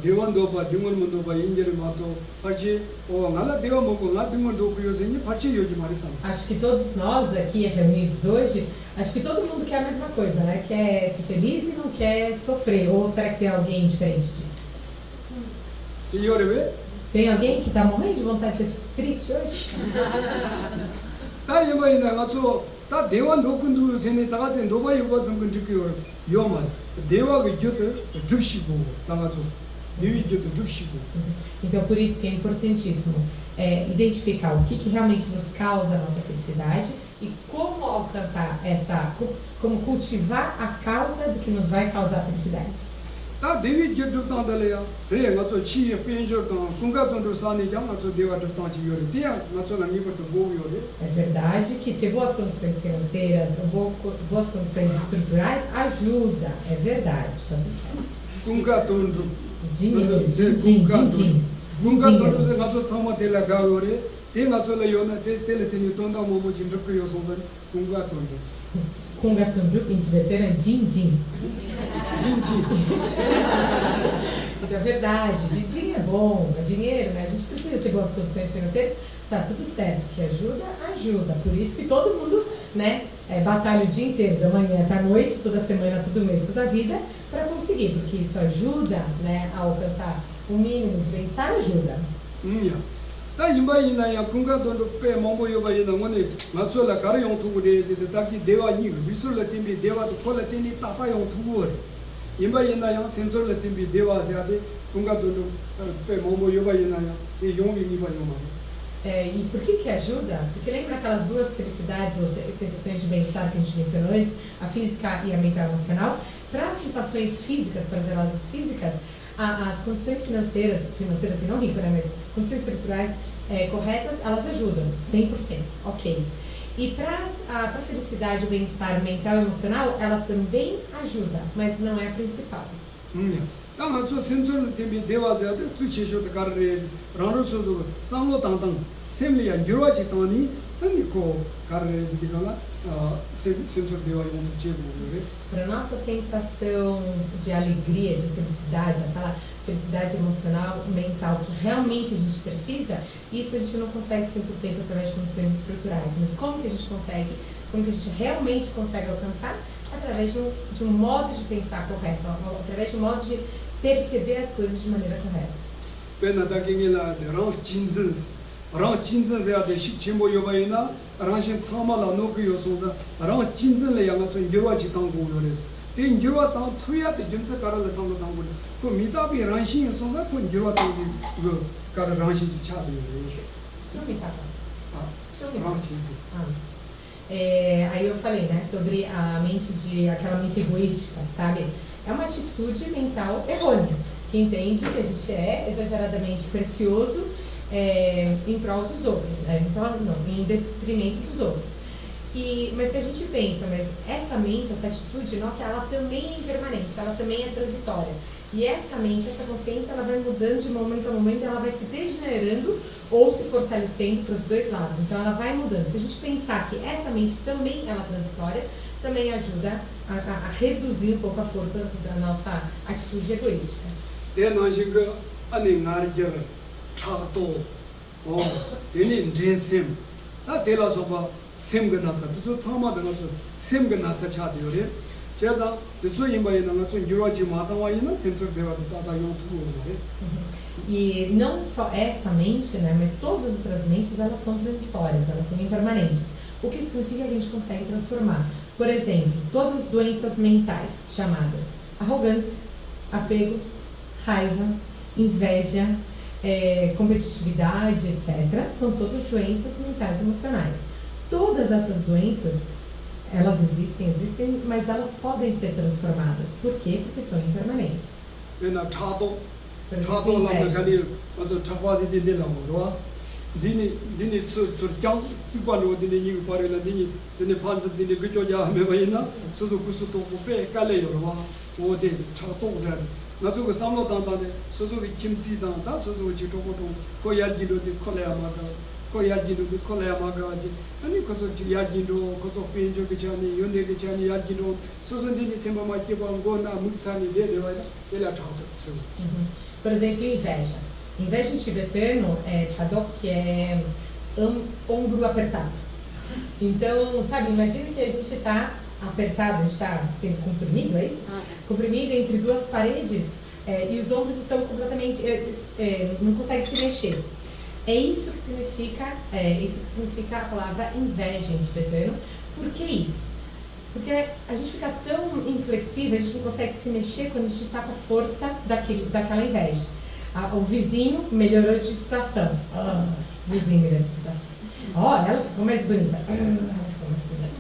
대원 도바 등원 도바 인제를 마도 같이 나라 대원 먹고 나 등원 도고 요새니 같이 요지 말이서. Acho que todos nós aqui reunidos hoje, acho que todo mundo quer a mesma coisa, né? Quer ser feliz e não quer sofrer. Ou será que tem alguém diferente disso? 이 여름에 Tem alguém que está morrendo de vontade de ser triste hoje? 다 이번에 가서 다 대원 도군도 전에 다 같이 노바 요바 정근 듣고요. 요만 대화가 이것도 듭시고 나가서 Então, por isso que é importantíssimo identificar o que realmente nos causa a nossa felicidade e como alcançar como cultivar a causa do que nos vai causar felicidade. É verdade que ter boas condições financeiras, boas condições estruturais ajuda, é verdade, está tudo certo. Dinheiro, din. Nunca todos nós somos de lá agora. Tem nós lá eu na tele tem toda uma mochila de que eu sou kunga tondo. Kunga tondo em tibetano é din. Então é verdade, din é bom, é dinheiro, né? A gente precisa ter boas condições financeiras, tá tudo certo, que ajuda. Por isso que todo mundo, né, batalha o dia inteiro, da manhã até a noite, toda semana, todo mês, toda a vida, para conseguir, porque isso ajuda, né, a alcançar o mínimo de bem-estar, ajuda. 다 임바이나야 군가도도 빼 먹어요바이나 오늘 맞춰라 가려용 투구레지 딱히 대화니 미술라 팀비 대화도 콜라티니 따파용 투구 임바이나야 센서라 팀비 대화세야데 군가도도 빼 먹어요바이나야 이 용이 이바요마. E por que ajuda? Porque lembra aquelas duas felicidades ou sensações de bem-estar que a gente mencionou antes, a física e a mental emocional? Para as sensações físicas, prazerosas físicas, as condições financeiras assim, não rico, né, mas condições estruturais corretas, elas ajudam, 100%, ok. E para a felicidade, o bem-estar mental e emocional, ela também ajuda, mas não é a principal. 당한 저 센서를 때문에 대화해야 돼. 주체셔도 가르래. 라로서도 상로 당당 셈리야 유로지 돈이 아니고 가르래지 기가라 센서 대화 용 제고 그래. Para nossa sensação de alegria, de felicidade, aquela felicidade emocional, mental que realmente a gente precisa, isso a gente não consegue 100% através de condições estruturais. Mas como que a gente consegue? Como que a gente realmente consegue alcançar? Através de um modo de pensar correto, através de um modo de perceber as coisas de maneira correta. Pena da quinela de rão cinzas é a de chimo yobaina, ranchen samala no que eu sou da rão cinzas le yanga son jiro chi tang go yores. Tem jiro tang thuya de jinsa karala sang tang go. Ko mita bi ranchin song da ko jiro tang go kar ranchin chi cha de yores. Aí eu falei, né, sobre aquela mente egoística, sabe? É uma atitude mental errônea, que entende que a gente é exageradamente precioso em prol dos outros, né? Então, não, em detrimento dos outros. Mas se a gente pensa, mas essa mente, essa atitude, nossa, ela também é impermanente, ela também é transitória. E essa mente, essa consciência, ela vai mudando de momento a momento, ela vai se degenerando ou se fortalecendo para os dois lados. Então, ela vai mudando. Se a gente pensar que essa mente também ela é transitória, também ajuda a reduzir um pouco a força da nossa atitude egoística. E não só essa mente, né, mas todas as outras mentes, elas são transitórias, elas são impermanentes. O que significa que a gente consegue transformar. Por exemplo, todas as doenças mentais chamadas arrogância, apego, raiva, inveja, competitividade, etc. São todas doenças mentais emocionais. Todas essas doenças, elas existem, mas elas podem ser transformadas. Por quê? Porque são impermanentes. Dini surjang sibalo dini ni parela dini jene phansa dini gjoja mebaina susu kusu to pe kale yorwa o de chato zar na zu ko samlo dan dan susu ki kimsi dan da susu ji to ko ya ji do de khole amaga ko ya ji do de khole amaga ji ani ko so ji ya ji do ko so penjo ke chani yonde ke chani ya ji do susu dini semba ma ke ba go na mutsani de wa ela chato. Por exemplo, inveja. Inveja em tibetano é chadok, que é ombro apertado. Então, sabe, imagina que a gente está apertado, a gente está sendo comprimido, é isso? Comprimido entre duas paredes e os ombros estão completamente, não consegue se mexer. É isso que significa a palavra inveja em tibetano. Por que isso? Porque a gente fica tão inflexível, a gente não consegue se mexer quando a gente está com a força daquela inveja. O vizinho melhorou de situação. O vizinho melhorou de situação. Ela ficou mais bonita. Ela ficou mais bonita.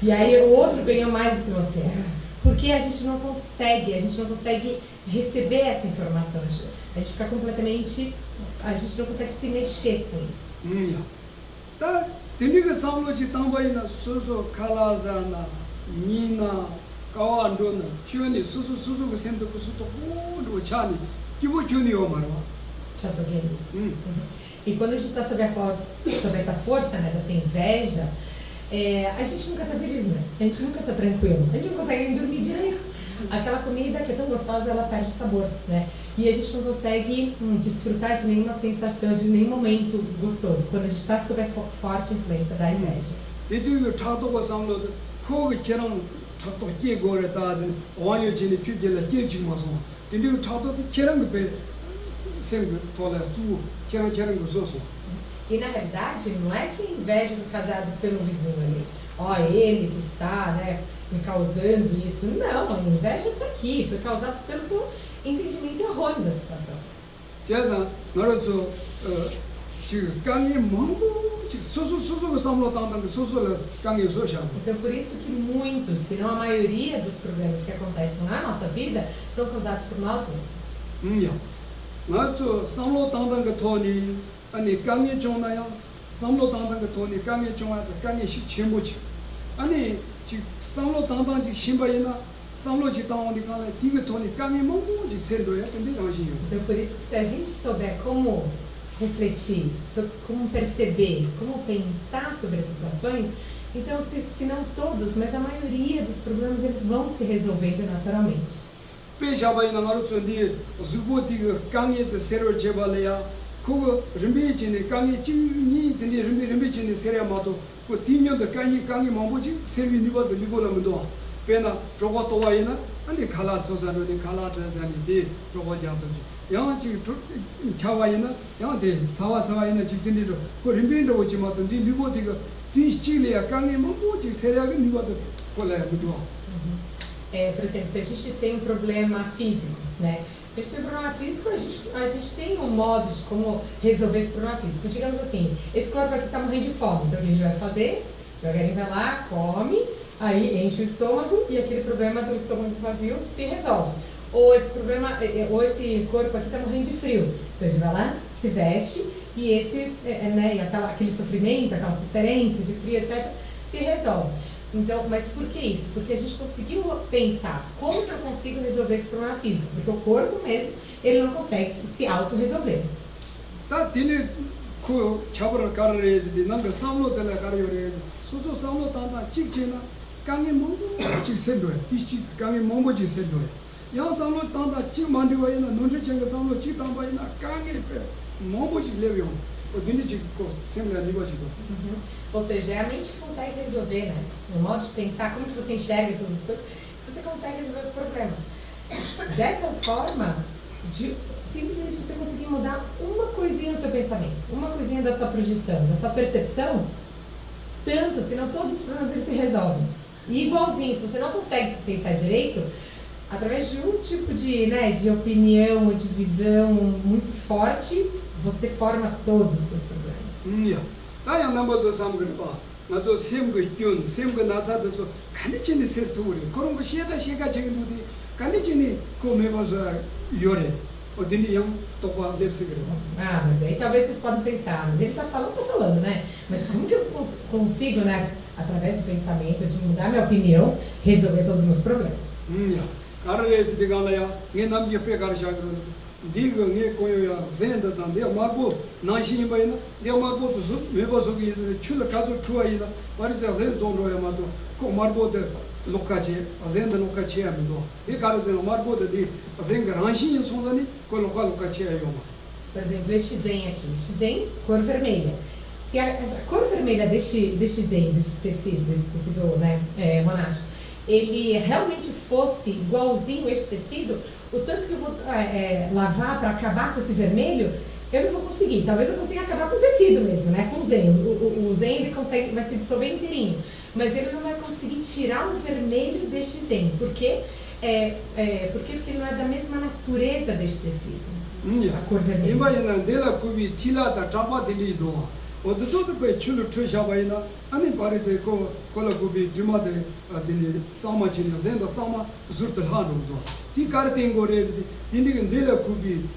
E aí o outro ganhou mais do que você. Porque a gente não consegue receber essa informação. A gente fica completamente, a gente não consegue se mexer com isso. Tá, tem samloji tambaina susu kalazana nina kawaandona chioni susu que sendo que suto o chani que vou chuni omarwa. E quando a gente está sobre essa força, né, dessa inveja, a gente nunca está feliz, né? A gente nunca está tranquilo. A gente não consegue nem dormir direito. Aquela comida que é tão gostosa, ela perde o sabor, né? E a gente não consegue desfrutar de nenhuma sensação, de nenhum momento gostoso, quando a gente está sob a forte influência da inveja. E na verdade, não é que a inveja foi causada pelo vizinho ali. Ele que está, né, me causando isso. Não, a inveja está aqui, foi causada pelo seu entendimento errôneo da situação. Então por isso que muitos, se não a maioria dos problemas que acontecem na nossa vida, são causados por nós mesmos. 아니 강의 종나요 삼로 당당 그 돈이 강의 종하고 강의 시체모치 아니 지 삼로 당당 지 신바이나 삼로 지 당원이 강에 디그 돈이 강의 뭐지 세도야 근데 당신요. Então por isso que se a gente souber como refletir, como perceber, como pensar sobre as situações, então se não todos, mas a maioria dos problemas eles vão se resolvendo naturalmente. 배샤바이나 마루촌디 주보디 강의 때 새로 제발이야 그거 림비진의 강의 찌니 근데 림비진의 세례마도 그 뒤면도 강의 뭐지 세비니버도 니고라면도 배나 저거 또 와이나 아니 칼라서사는데 칼라드산이데 저거 잡든지 양지 차와이나 양데 차와이나 지든지도 그 림비도 오지마도 니고디가 뒤치리아 강의 뭐지 세례가 니고도 콜라야도. Por exemplo, se a gente tem um problema físico, né? Se a gente tem um problema físico, a gente tem um modo de como resolver esse problema físico. Digamos assim, esse corpo aqui está morrendo de fome, então o que a gente vai fazer? Devagarinho vai lá, come, aí enche o estômago e aquele problema do estômago vazio se resolve. Ou esse corpo aqui está morrendo de frio, então a gente vai lá, se veste e aquele sofrimento, aquelas diferenças de frio, etc., se resolve. Então, mas por que isso? Porque a gente conseguiu pensar como que eu consigo resolver esse problema físico, porque o corpo mesmo, ele não consegue se auto-resolver. Tá, tem que chabra carreira de não samlo dela carreira, soso samlo tanta chichina, ganhe mongo chisedo, tichi ganhe mongo chisedo. Ya samlo tanta chi mandiwa ina nonje chenga samlo chi tamba ina ganhe mongo chilevio. Ou seja, é a mente que consegue resolver, né? No modo de pensar, como que você enxerga todas as coisas, você consegue resolver os problemas. Dessa forma, simplesmente você conseguir mudar uma coisinha no seu pensamento, uma coisinha da sua projeção, da sua percepção, tanto, senão todos os problemas eles se resolvem. E igualzinho, se você não consegue pensar direito, através de um tipo de opinião ou de visão muito forte, você forma todos os seus problemas. Tá, namoro samgripa. 나저 샘그 샘그 나사도 간이진이 세토리 그런 거 시에다 시가 정도디 간이진이 그 매버서 요래 어디니 양 똑바 lep스 그래. Mas aí talvez vocês podem pensar, mas ele está falando, né? Mas como que eu consigo, né, através do pensamento, de mudar minha opinião, resolver todos os meus problemas? 가르레스 디가나야 네 남게 빼가르샤 네가 네 고요야 젠다다 내 마고 나신이 바이나 내 마고도 매버서기 출을 가져 주어이나 말이자 젠 정도야 마도 그 말보데 lokache azenda lokache amido e cara zen marco de azenga ranchi sonzani ko lokache ayoma. Por exemplo, este zen aqui, este zen cor vermelha. Se a cor vermelha deste zen, desse tecido, né, monástico, ele realmente fosse igualzinho este tecido, o tanto que eu vou lavar para acabar com esse vermelho, eu não vou conseguir. Talvez eu consiga acabar com o tecido mesmo, né? Com o zen. O zen ele vai se dissolver inteirinho. Mas ele não vai conseguir tirar o vermelho deste zen. Por quê? Porque ele não é da mesma natureza deste tecido. A cor vermelha. Oduso de pe chulu trisha baina ani pare te ko kola gubi dima de dini sama chini zenda sama zurt hanu do hi kar tengore dini ndela gubi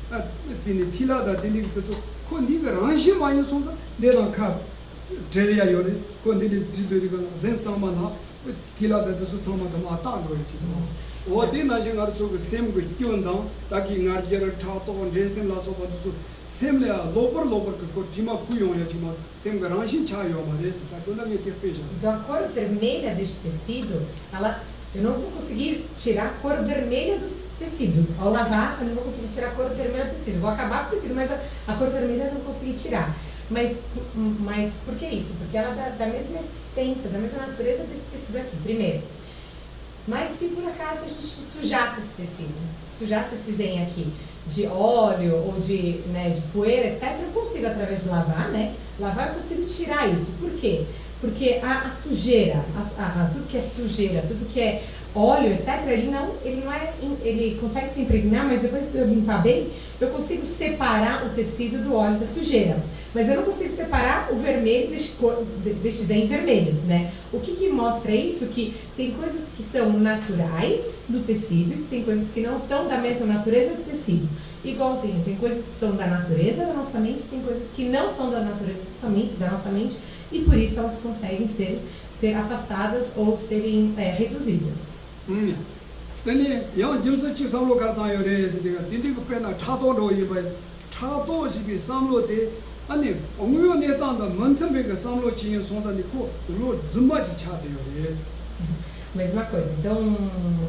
dini thila da dini to ko ni ga ranshi ma yo sonsa de ran kha deria yore ko dini didori ga zen sama na thila da to sama da ma ta lo ti o de na jeng ar so sem go kyon da ta ki ngar ger tha to resem la so ba to semle loper que dima kuyon ya dima sem garantin chayo mas tá toda minha terpeja. Então a cor vermelha deste tecido, eu não vou conseguir tirar a cor vermelha do tecido. Ao lavar, eu não vou conseguir tirar a cor vermelha do tecido. Vou acabar com o tecido, mas a cor vermelha eu não consegui tirar. Mas por que isso? Porque ela é da mesma essência, da mesma natureza desse tecido aqui, primeiro. Mas se por acaso a gente sujasse esse tecido, sujasse esse zen aqui de óleo ou de poeira, etc., eu consigo, através de lavar, lavar eu consigo tirar isso. Por quê? Porque a sujeira, tudo que é sujeira, tudo que é óleo, etc., ele consegue se impregnar, mas depois que eu limpar bem, eu consigo separar o tecido do óleo da sujeira. Mas eu não consigo separar o vermelho deste zen vermelho, né? O que mostra isso? Que tem coisas que são naturais do tecido, tem coisas que não são da mesma natureza do tecido. Igualzinho, tem coisas que são da natureza da nossa mente, tem coisas que não são da natureza da nossa mente, e por isso elas conseguem ser afastadas ou serem reduzidas. Dani, yang jimsa chi samlo karta yore se diga dindi ko pena thato ro yiba thato ji bi samlo de ani onguyo ne tan da mantambe ga samlo chi yin sonsa ni ko lo zuma ji cha de yore. Mesma coisa. Então,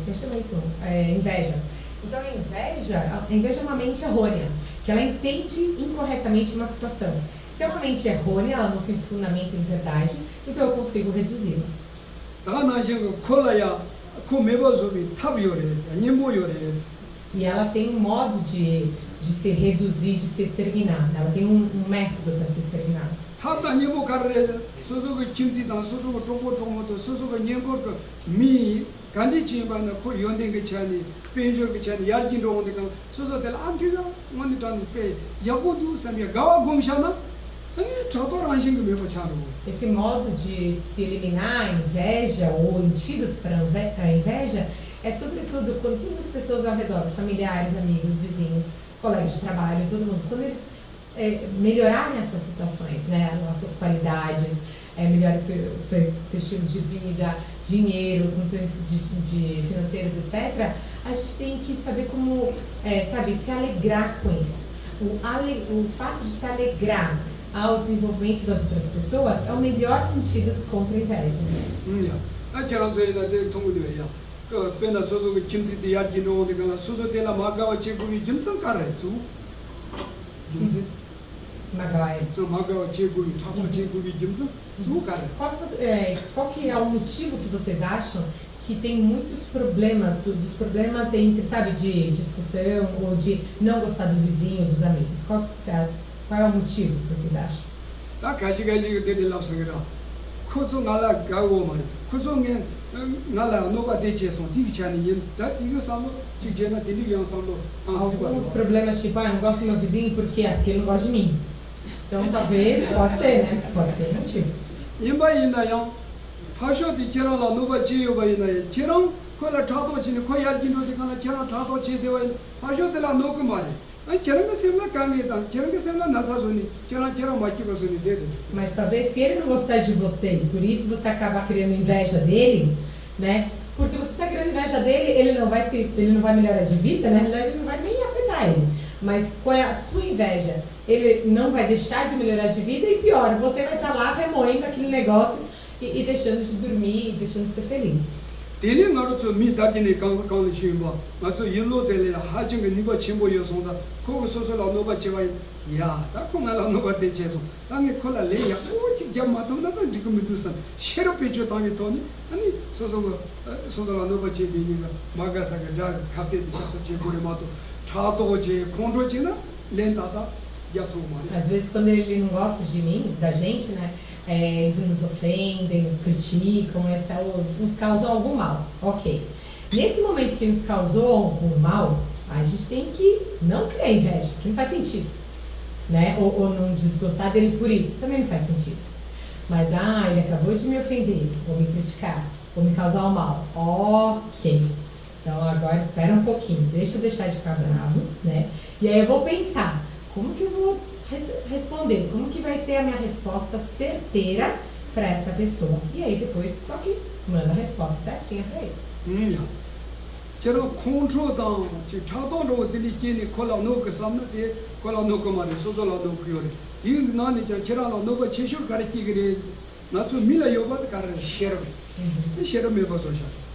quem chama isso? Inveja. Então a inveja é uma mente errônea, que ela entende incorretamente uma situação. Se é uma mente errônea, ela não se fundamenta em verdade, então eu consigo reduzi-la. E ela tem um modo de se reduzir, de se exterminar. Ela tem um método para se exterminar. Esse modo de se eliminar a inveja ou o antídoto para a inveja é sobretudo quando todas as pessoas ao redor, os familiares, amigos, vizinhos, colegas de trabalho, todo mundo, quando eles melhorarem as suas situações, né, as suas qualidades, melhorem seu estilo de vida, dinheiro, condições financeiras, etc., a gente tem que saber como, se alegrar com isso. O fato de se alegrar ao desenvolvimento das outras pessoas é o melhor antídoto contra a inveja. Qual que é o motivo que vocês acham que tem muitos problemas, dos problemas entre, de discussão ou de não gostar do vizinho, dos amigos? Qual é o motivo que vocês acham? Alguns problemas tipo, eu não gosto do meu vizinho porque ele não gosta de mim. Então talvez, pode ser, né? Pode ser um motivo. Mas talvez se ele não gostar de você e por isso você acaba criando inveja dele, né? Porque você está criando inveja dele, ele não vai melhorar de vida, na realidade ele não vai nem afetar ele. Mas com a sua inveja, ele não vai deixar de melhorar de vida e pior, você vai estar lá remoendo aquele negócio e deixando de dormir, e deixando de ser feliz. Dele 나로서 미다기네 강강의 주인바 맞죠 일로 될래 하징의 니가 침보 요송사 거기 소소라 노바 제가 야 딱콩알 노바 대체소 땅에 콜라 레야 오직 잠마도 나도 지금 믿으선 셰로페 줘 땅에 돈이 아니 소소라 노바 제비니가 마가사가 다 카페 잡고 제보레 마도 차도지 콘도지나 렌다다 Às vezes, quando ele não gosta de mim, da gente, né, eles nos ofendem, nos criticam, etc., nos causam algum mal. Ok. Nesse momento que nos causou algum mal, a gente tem que não criar inveja, que não faz sentido. Né? Ou não desgostar dele por isso, também não faz sentido. Mas, ele acabou de me ofender, ou me criticar, ou me causar um mal. Ok. Então, agora espera um pouquinho, deixa eu deixar de ficar bravo, né? E aí eu vou pensar. Como que eu vou responder? Como que vai ser a minha resposta certeira para essa pessoa? E aí depois toque, manda a resposta certinha para ele. 제가 콘트로당 차도로 들리기니 콜라노그 삼나데 콜라노그 말에 소소라도 그요래 이 나니 제라노 노가 제쇼 가르치 그래 나도 밀어 요바도 가르 셰르 셰르 메버소샤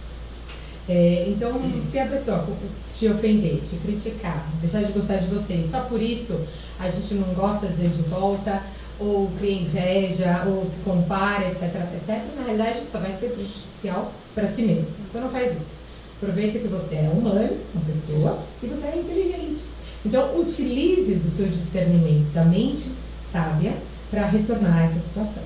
Então, se a pessoa te ofender, te criticar, deixar de gostar de você, só por isso a gente não gosta dele de volta, ou cria inveja, ou se compara, etc, etc, na realidade só vai ser prejudicial para si mesmo. Então não faz isso. Aproveita que você é humano, uma pessoa, e você é inteligente. Então utilize do seu discernimento, da mente sábia, para retornar a essa situação.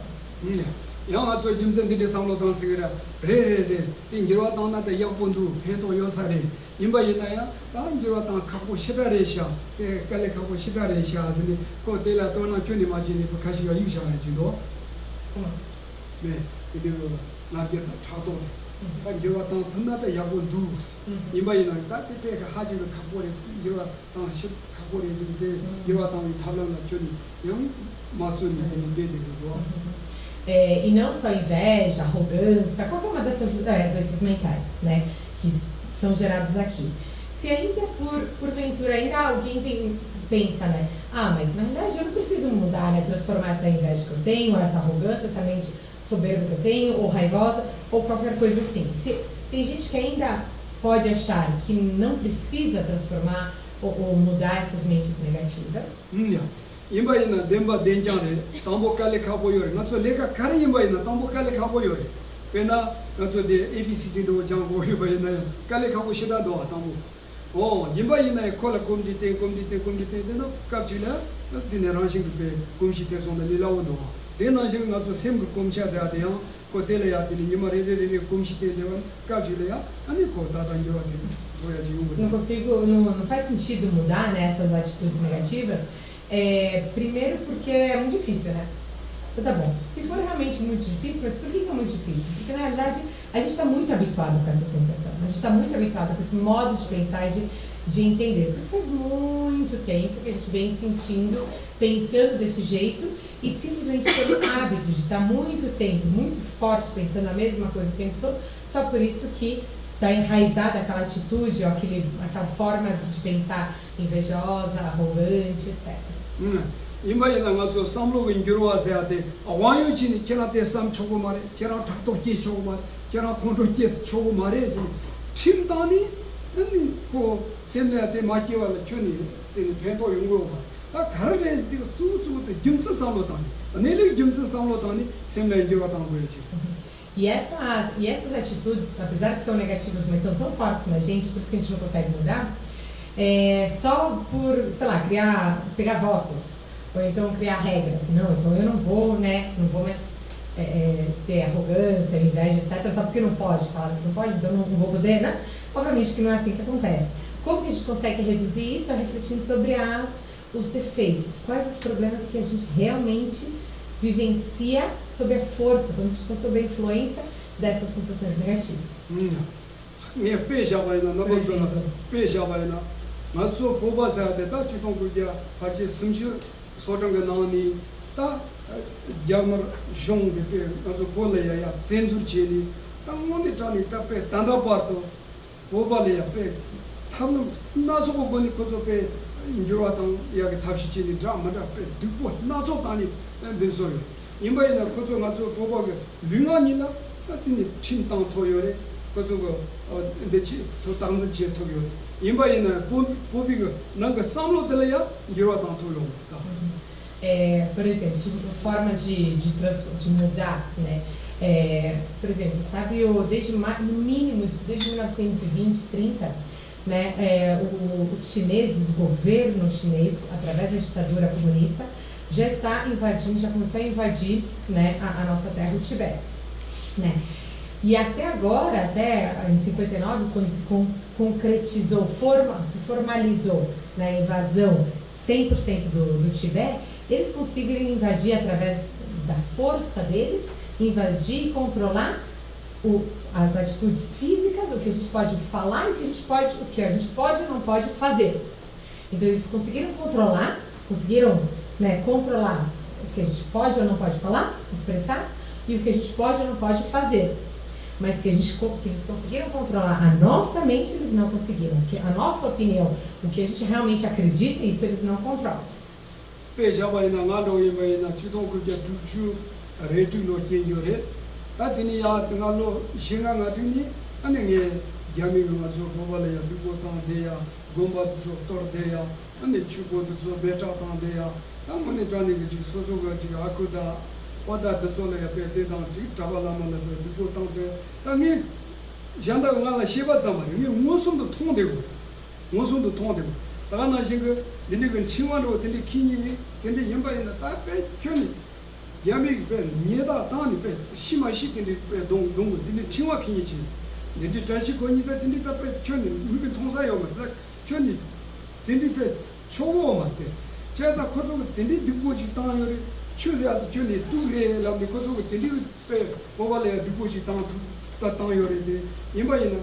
영화 저 김선들이 상로당 쓰기라 레레레 인기와 당나다 역본도 해도 요사리 임바이나야 당기와 당 갖고 시다레샤 깔레 갖고 시다레샤 하더니 그 데라 도나 주니 마지니 가시가 유샤야지도 네 이대로 나게다 차도 당기와 당 던나다 역본도 임바이나 따뜻하게 하지를 갖고 인기와 당 갖고 있는데 인기와 당이 탈락나 주니 영 맞추니 되는데도 E não só inveja, arrogância, qualquer uma desses mentais, né, que são gerados aqui. Se ainda porventura ainda alguém pensa, né, mas na realidade eu não preciso mudar, né, transformar essa inveja que eu tenho, essa arrogância, essa mente soberba que eu tenho, ou raivosa, ou qualquer coisa assim. Tem gente que ainda pode achar que não precisa transformar ou mudar essas mentes negativas. 임바이나 덴바 덴장에 담보칼레 가보요래 나서 내가 가는 임바이나 담보칼레 가보요래 베나 나서 데 ABCD도 장고 임바이나 칼레 가고 싶다도 담보 임바이나 콜라 콤디테 데노 갑질라 디네 랑싱게 콤시테 손데 리라오도 데나싱 나서 셈그 콤샤자 돼요 코텔레야 디니 니마레레레 콤시테 데원 갑질이야 아니 코다단요 Não faz sentido mudar, né, essas atitudes negativas. Primeiro porque é muito difícil, né? Então tá bom, se for realmente muito difícil, mas por que é muito difícil? Porque na realidade a gente está muito habituado com essa sensação, a gente está muito habituado com esse modo de pensar e de entender. Porque faz muito tempo que a gente vem pensando desse jeito e simplesmente pelo hábito de estar muito tempo, muito forte, pensando a mesma coisa o tempo todo, só por isso que está enraizada aquela atitude, ou aquela forma de pensar invejosa, arrogante, etc. 임바이나 가서 삼로긴 들어와서야 돼. 와요진이 걔한테 삼 초고 말해. 걔랑 탁도끼 초고 말해. 걔랑 콘도끼 초고 말해지. 팀단이 아니 그 셈내한테 맡기와라 주니 벤도 연구로 봐. 다 가르래서 쭈쭈도 김서 삼로다니. 내일 김서 삼로다니 셈내 들어왔다는 거지. E essas atitudes, apesar de são negativas, mas são tão fortes na gente, por isso que a gente não consegue mudar, só por, sei lá, pegar votos, ou então criar regras. Não, então eu não vou, né, não vou mais ter arrogância, inveja, etc, só porque não pode, falar que não pode, então não vou poder, né? Obviamente que não é assim que acontece. Como que a gente consegue reduzir isso? Refletindo sobre os defeitos, quais os problemas que a gente realmente vivencia sob a força, quando a gente está sob a influência dessas sensações negativas. 인조와당 이야기 탑시치니 드라마다 듣고 나서 다니 된소요 임바이나 코조 가서 보고게 링아니나 같은 친땅 토요래 그저거 배치 또 당시 지토요 임바이나 보비가 뭔가 삼로 들어야 이와 당토요. Por exemplo, formas de mudar, né? Por exemplo, sabe, no mínimo desde 1920, 30, né, os chineses, o governo chinês, através da ditadura comunista, já está invadindo, já começou a invadir, né, a nossa terra, o Tibete, né? E até agora, até em 59, quando se concretizou, se formalizou, né, a invasão 100% do Tibete, eles conseguiram invadir através da força deles, invadir e controlar as atitudes físicas, o que a gente pode falar e o que a gente pode ou não pode fazer. Então eles conseguiram controlar, né, controlar o que a gente pode ou não pode falar, se expressar, e o que a gente pode ou não pode fazer. Mas que eles conseguiram controlar a nossa mente, eles não conseguiram. Que a nossa opinião, o que a gente realmente acredita, isso eles não controlam. Oda de zone ya pe de dang ji tabala ma le de ko tang de ta ni janda nga la sheba zama ni ngosum do tong de go ta na jing ge ni ge chingwa do de kini ni de yamba ina ta pe chuni yami pe ni da ta ni pe shima shi de pe dong de chingwa kini chi de ta chi ko ni de ta pe chuni ni ge tong sa yo ma ta chuni de pe chogo ma de 제가 코도 된디 듣고 싶다 요리 추자 주니 두레 라미 코도 된디 페 보발에 듣고 싶다 또 요리데 이마이나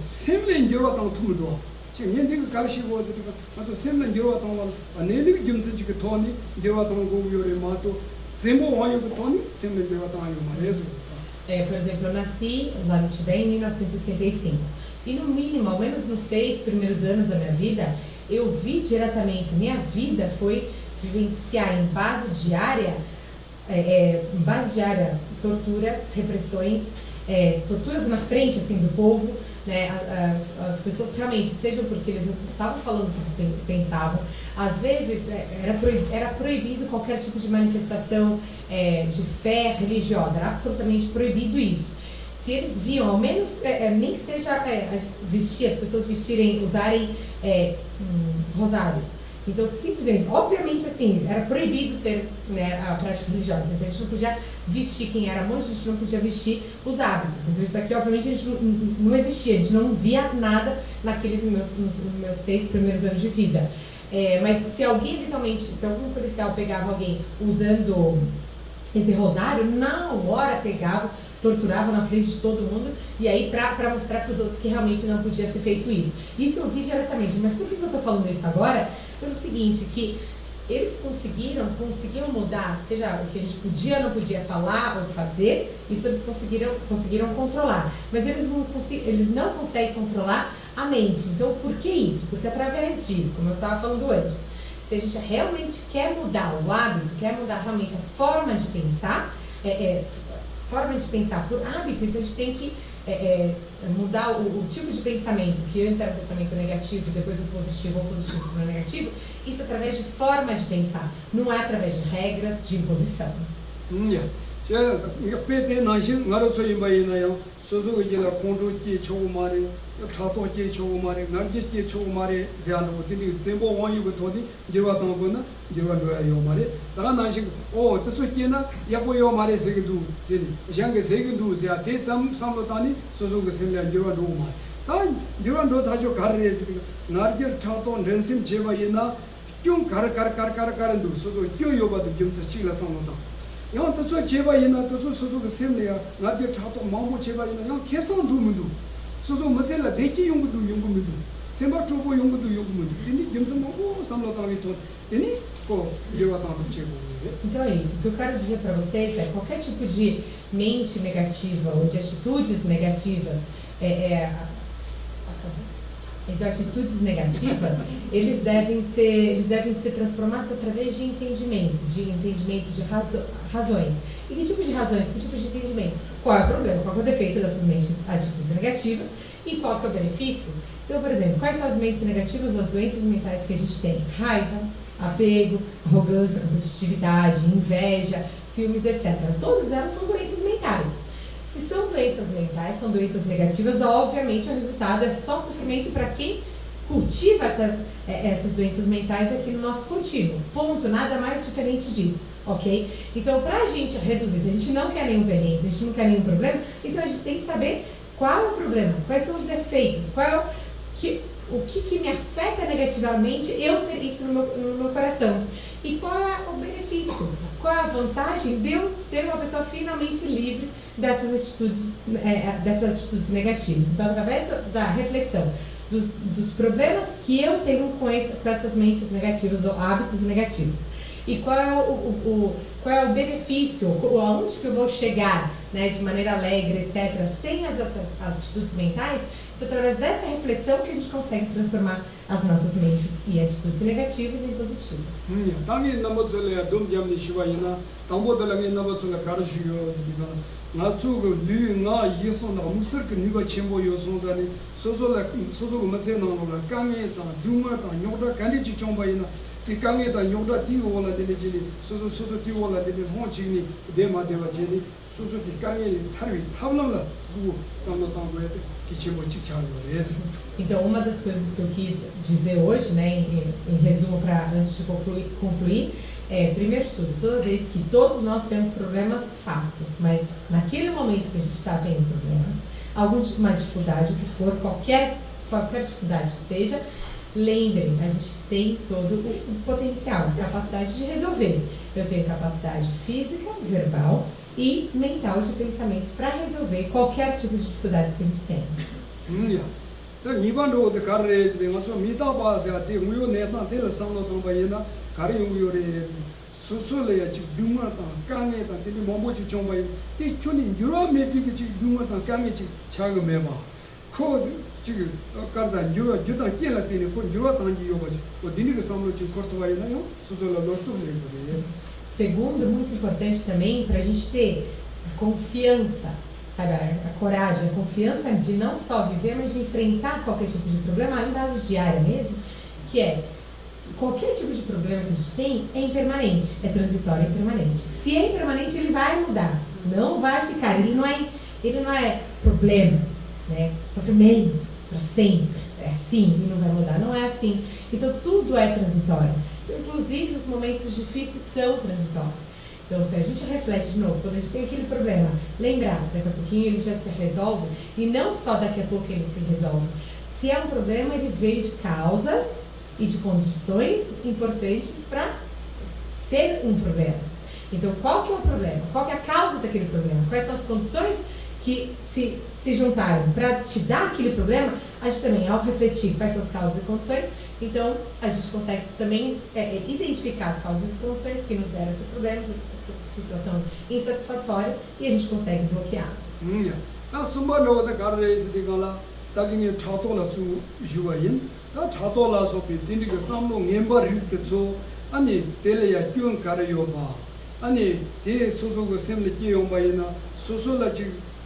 셈렌 여러 땅 투무도 지금 얘네가 가르치고 와서 아주 셈렌 여러 땅 내리기 점수 지금 돈이 여러 땅 고고 요리 마도 제모 와요 돈이 셈렌 여러 땅 요 말해서 por exemplo, eu nasci lá no Tibete em 1965 e no mínimo, ao menos nos 6 primeiros anos da minha vida, eu vi diretamente, minha vida foi vivenciar em base diária, torturas, repressões, torturas na frente assim do povo, né? As pessoas realmente, seja porque eles não estavam falando o que eles pensavam, às vezes era proibido qualquer tipo de manifestação de fé religiosa, era absolutamente proibido isso. Se eles viam, ao menos, nem que seja as pessoas usarem rosários. Então, simplesmente, obviamente, assim, era proibido ser, né, a prática religiosa. Então, a gente não podia vestir, quem era monge, a gente não podia vestir os hábitos. Então, isso aqui, obviamente, a gente não existia, a gente não via nada nos meus 6 primeiros anos de vida. Mas se alguém, eventualmente, se algum policial pegava alguém usando esse rosário, na hora pegava, torturava na frente de todo mundo, e aí para mostrar para os outros que realmente não podia ser feito isso. Isso eu vi diretamente, mas por que eu estou falando isso agora? Pelo seguinte, que eles conseguiam mudar, seja o que a gente podia ou não podia falar ou fazer, isso eles conseguiram controlar. Mas eles não conseguem controlar a mente. Então, por que isso? Porque através de, como eu estava falando antes, se a gente realmente quer mudar o hábito, quer mudar realmente a forma de pensar, por hábito, então a gente tem que mudar o tipo de pensamento, que antes era um pensamento negativo, depois o positivo, ou positivo para o negativo, isso através de forma de pensar, não é através de regras, de imposição. 제가 배대 나신 나로서 임바이나요 소소기라 공도지 초고마리 차도지 초고마리 나르지 초고마리 제안도 어디 제보 원유고 도디 제와도 거나 제와도요 말이 다가 나신 뜻소기나 야고요 말이 세기도 세니 장게 세기도 제아 대점 삼로다니 소소고 semля 제와도 말 단 제와도 다죠 가르에 나르지 차도 렌심 제와이나 좀 가르가르가르가르도 소소 껴요바도 점서 찔라 삼로다 양 또 제바이나 또 소소가 셈내야 나한테 타도 마음고 제바이나 양 계산 두문도 소소 머셀라 대기 용구도 용구문도 셈바 쪼고 용구도 용구문도 이니 점점 뭐 삼로당이 또 이니 고 제와당 제고. Então é isso. O que eu quero dizer para vocês é qualquer tipo de mente negativa ou de atitudes negativas Então, atitudes negativas, eles devem ser transformados através de entendimento de razões. E que tipo de razões, que tipo de entendimento? Qual é o problema, qual é o defeito dessas atitudes negativas e qual que é o benefício? Então, por exemplo, quais são as mentes negativas ou as doenças mentais que a gente tem? Raiva, apego, arrogância, competitividade, inveja, ciúmes, etc. Todas elas são doenças mentais. Se são doenças mentais, são doenças negativas, obviamente o resultado é só sofrimento para quem cultiva essas doenças mentais aqui no nosso cultivo. Ponto, nada mais diferente disso, ok? Então, para a gente reduzir, se a gente não quer nenhum perrengue, se a gente não quer nenhum problema, então a gente tem que saber qual é o problema, quais são os defeitos, o que me afeta negativamente eu ter isso no meu coração. E qual é o benefício? Qual é a vantagem de eu ser uma pessoa finalmente livre dessas atitudes negativas? Então, através da reflexão dos problemas que eu tenho com essas mentes negativas ou hábitos negativos. E qual é o benefício, aonde que eu vou chegar, né, de maneira alegre, etc., sem essas atitudes mentais. Então, através dessa reflexão que a gente consegue transformar as nossas mentes e atitudes negativas em positivas. 당연히 넘어져야 domdiamni shivaina 당보달랑에 넘어져야 가르치요 지가 나초고 류나 예선나 무서게 니가 첨보 요송자니 소소가 맞세나노라 강에다 두마다 뇨다 간리지 좀바이나 이 강에다 뇨다 디오라 되지니 소소 디오라 되니 홍치니 데마데와지니 소소 디 강에 타르 타블랑라 주고 상도당고에 Então, uma das coisas que eu quis dizer hoje, né, em resumo, antes de concluir, primeiro de tudo, toda vez que todos nós temos problemas, fato, mas naquele momento que a gente está tendo problema, alguma dificuldade, o que for, qualquer dificuldade que seja, lembrem, a gente tem todo o potencial, a capacidade de resolver. Eu tenho capacidade física, verbal e mental de pensamentos para resolver qualquer tipo de dificuldade que a gente tem. Nibandu de carreira de nosso mita base a ter muito neta ter sangue tão baiana carreira muito sosoleia de duma tá canhe tá tem mombo de chombai tem chuni juro me pique de duma tá canhe de chaga meba co de carza juro juta kela tem co juro tá de yoba o dini que são de corto vai não sosola loto mesmo. Segundo, muito importante também para a gente ter confiança, sabe, a coragem, a confiança de não só viver, mas de enfrentar qualquer tipo de problema, em base diária mesmo, que é qualquer tipo de problema que a gente tem é impermanente, é transitório, é impermanente. Se é impermanente, ele vai mudar, não vai ficar, ele não é problema, né, sofrimento para sempre, é assim e não vai mudar, não é assim. Então tudo é transitório. Inclusive, os momentos difíceis são transitórios. Então, se a gente reflete de novo, quando a gente tem aquele problema, lembrar, daqui a pouquinho ele já se resolve, e não só daqui a pouco ele se resolve. Se é um problema, ele veio de causas e de condições importantes para ser um problema. Então, qual que é o problema? Qual que é a causa daquele problema? Quais são as condições que se juntaram para te dar aquele problema? A gente também, ao refletir quais são as causas e condições, então a gente consegue também identificar as causas e condições que nos deram esse problema, essa situação insatisfatória, e a gente consegue bloqueá-las. A sumano da carreira de gala taginha chatola chu juain a chatola so pe tindiga samlo ngemba riktecho ani teleya kyun karayoba ani de sosogo semle kiyombaina sosola chi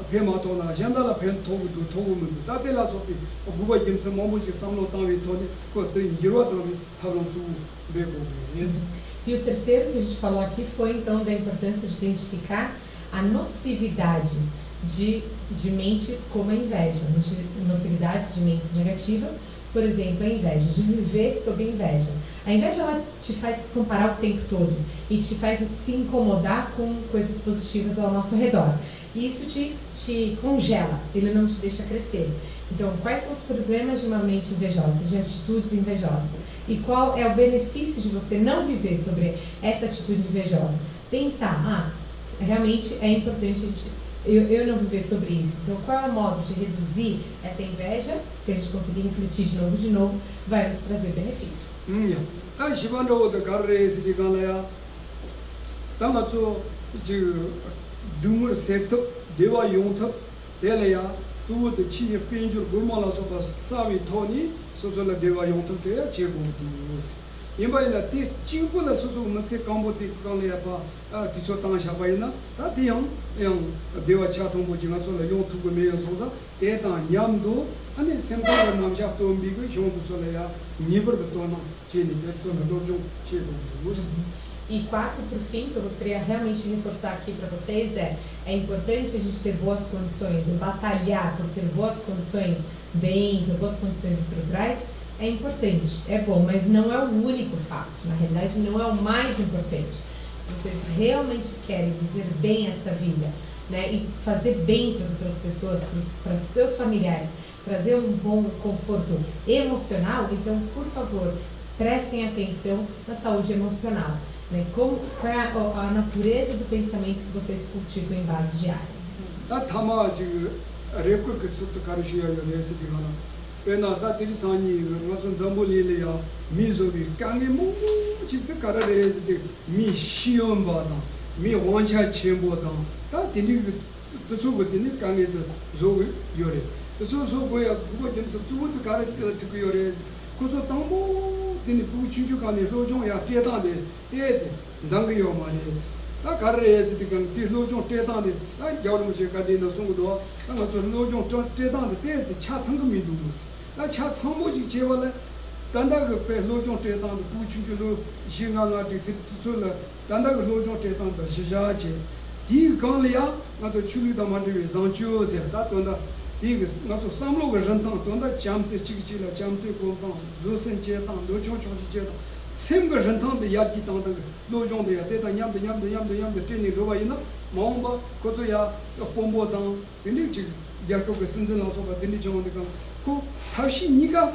페마토나 젠달라 펜 토구도 토구문도 따텔라 소피 부바 김스 mombuji samlo tawi toni ko tem giro tawi hablam su bebo. E o terceiro que a gente falou aqui foi então da importância de identificar a nocividade de mentes como a inveja, nocividades de mentes negativas, por exemplo, a inveja, de viver sob inveja. A inveja ela te faz comparar o tempo todo e te faz se incomodar com coisas positivas ao nosso redor. E isso te congela, ele não te deixa crescer. Então, quais são os problemas de uma mente invejosa, de atitudes invejosas? E qual é o benefício de você não viver sobre essa atitude invejosa? Pensar, realmente é importante eu não viver sobre isso. Então, qual é o modo de reduzir essa inveja? Se a gente conseguir refletir de novo, vai nos trazer benefício. Tá chegando da carreira de galera. Tá mas dumur sekto dewa yongtap delaya tu de chi penjur gurmala so ba sawi thoni 소소라 대화 용통돼야 제고 이마이나 티 친구나 소소 맞세 깜보티 강내야 봐 디소 땅 샤바이나 다 디형 형 대화 차성 보지가 소라 용투고 메요 소사 대단 냠도 아니 생각을 남자도 미고 용도 소라야 니버도 또나 제니 베르소나 도중 제고 E quarto, por fim, que eu gostaria realmente de reforçar aqui para vocês é importante a gente ter boas condições, batalhar por ter boas condições, bens ou boas condições estruturais, é importante, é bom, mas não é o único fato, na realidade não é o mais importante. Se vocês realmente querem viver bem essa vida, né, e fazer bem para as outras pessoas, para os seus familiares, trazer um bom conforto emocional, então, por favor, prestem atenção na saúde emocional. Né? Qual é a natureza do pensamento que vocês cultivam em base diária? Tini puchinju kani lojong ya tetan de teze dang yo manes ta karre ti kan ti lojong tetan de ta yaw mo che ka de no sung do ta ngo zo lojong tetan de teze cha chang mi du mus ta cha chang mo ji che wala dan da ge pe lojong tetan de puchinju lo xin ga la de ti zo la dan da ge lojong tetan de shi ja che di kan le ya na to chu li da ma de zang chu se ta ton da第那说三路个人当，当到江浙几个去了，江浙广当、如深街当、罗江江西街当，三个人当的也地当的，罗江的呀，对当伢的，这里做吧，伊那忙吧，或者呀，广播当，等你就也搞个深圳老说吧，等你讲那个，可他是你个，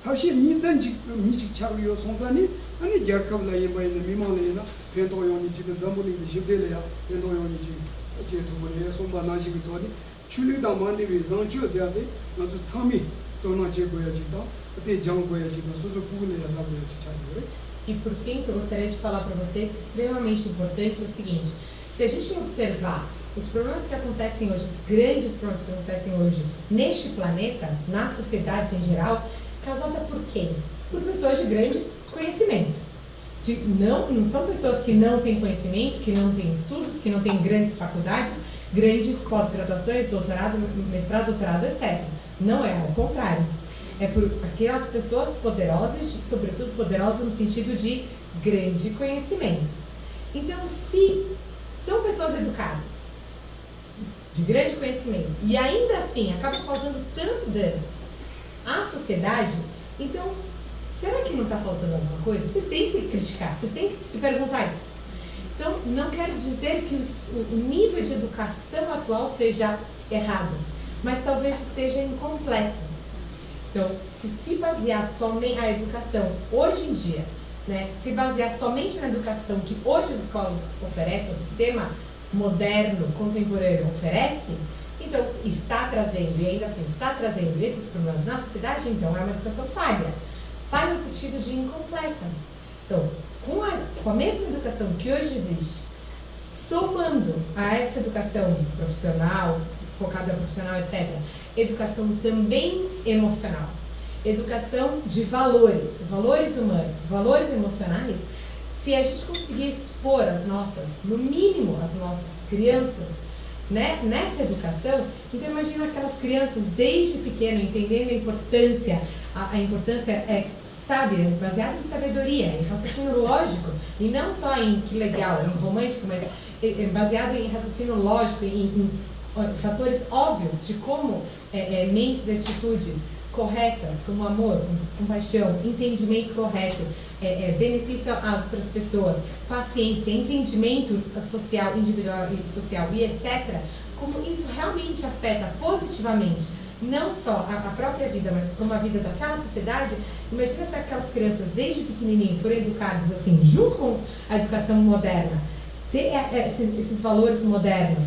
他是你等级，你去查个有送上你，那你也搞了一把那迷茫的那，很多样你这个咱们那个晓得了呀，很多样你这，这他们也送吧那些个多的。출리 담만데 위상 줘야돼 나도 참이 또나 제고야지다 그때 장고야지다 소소 구글에야 나고야지 차고래. E por fim, que eu gostaria de falar para vocês que é extremamente importante é o seguinte: se a gente observar os problemas que acontecem hoje, os grandes problemas que acontecem hoje neste planeta, nas sociedades em geral, causada por quem? Por pessoas de grande conhecimento. Não são pessoas que não têm conhecimento, que não têm estudos, que não têm grandes faculdades, grandes pós-graduações, doutorado, mestrado, doutorado, etc. Não é, ao contrário. É por aquelas pessoas poderosas, sobretudo poderosas no sentido de grande conhecimento. Então, se são pessoas educadas, de grande conhecimento, e ainda assim acabam causando tanto dano à sociedade, então, será que não está faltando alguma coisa? Vocês têm que se criticar, vocês têm que se perguntar isso. Então, não quero dizer que o nível de educação atual seja errado, mas talvez esteja incompleto. Então, se basear somente a educação hoje em dia, né, se basear somente na educação que hoje as escolas oferecem, o sistema moderno, contemporâneo oferece, então está trazendo, e ainda assim está trazendo esses problemas na sociedade, então é uma educação falha. Falha no sentido de incompleta. Então, com a mesma educação que hoje existe, somando a essa educação profissional, focada profissional, etc., educação também emocional, educação de valores, valores humanos, valores emocionais, se a gente conseguir expor no mínimo as nossas crianças, né, nessa educação, então imagina aquelas crianças desde pequeno entendendo a importância é sábia, baseada em sabedoria, em raciocínio lógico, e não só em que legal, em romântico, mas baseado em raciocínio lógico, em fatores óbvios de como mentes e atitudes corretas, como amor, compaixão, entendimento correto, benefício às outras pessoas, paciência, entendimento social, individual e social e etc., como isso realmente afeta positivamente não só a própria vida, mas como a vida daquela sociedade. Imagina se aquelas crianças desde pequenininho forem educadas assim, junto com a educação moderna, ter esses valores modernos,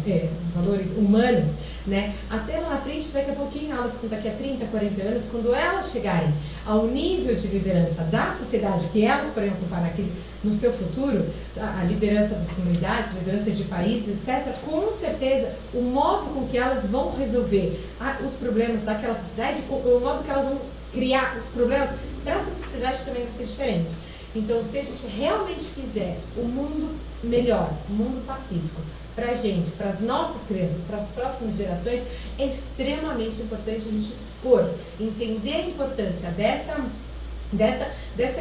valores humanos, né? Até lá na frente, daqui a pouquinho, daqui a 30, 40 anos, quando elas chegarem ao nível de liderança da sociedade que elas forem ocupar no seu futuro, a liderança das comunidades, liderança de países, etc., com certeza, o modo com que elas vão resolver os problemas daquela sociedade, o modo que elas vão criar os problemas, para essa sociedade também vai ser diferente. Então, se a gente realmente quiser um mundo melhor, um mundo pacífico, para a gente, para as nossas crianças, para as próximas gerações, é extremamente importante a gente expor, entender a importância dessa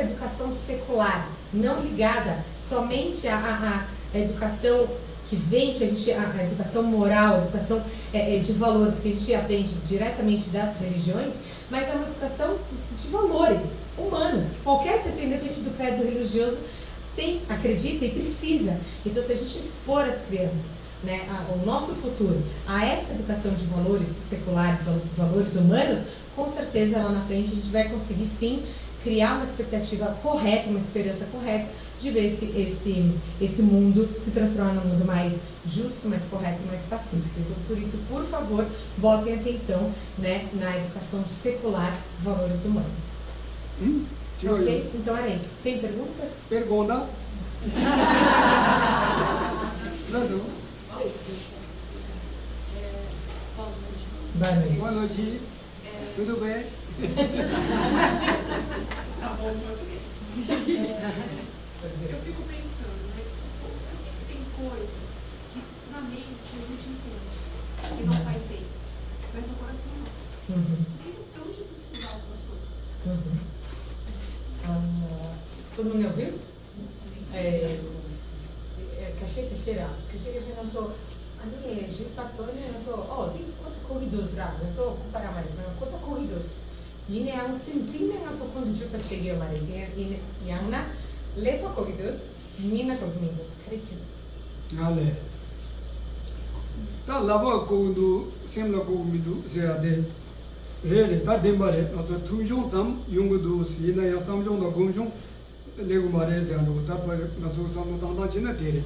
educação secular, não ligada somente à educação que vem, a educação moral, a educação de valores que a gente aprende diretamente das religiões, mas é uma educação de valores humanos, que qualquer pessoa, independente do credo religioso, acredita e precisa. Então, se a gente expor as crianças, né, o nosso futuro, a essa educação de valores seculares, valores humanos, com certeza lá na frente a gente vai conseguir sim criar uma expectativa correta, uma esperança correta de ver esse mundo se transformar num mundo mais justo, mais correto e mais pacífico. Então, por isso, por favor, botem atenção, né, na educação secular, valores humanos. Ok? Então era isso. Tem perguntas? Pergunta? Boa noite. Boa noite. Tudo bem? Eu fico pensando, né? Tem coisas que na mente a gente entende que não faz bem, mas no coração não. Porque é tão difícil mudar algumas coisas. Todo mundo me ouviu? Kaşera so ani jipatone so tem corridos lá, so para mais, quanto corridos. E ne ang simtin nga so quando jupa cheguei a mais e yang na lepa corridos, nina corridos, acredito. Ale. Tá lava quando semla comido se ade. Rele tá dembare, also tujong zam yung do si na ya samjong da gongjong lego mare se ando tá para na so sam da da china dere.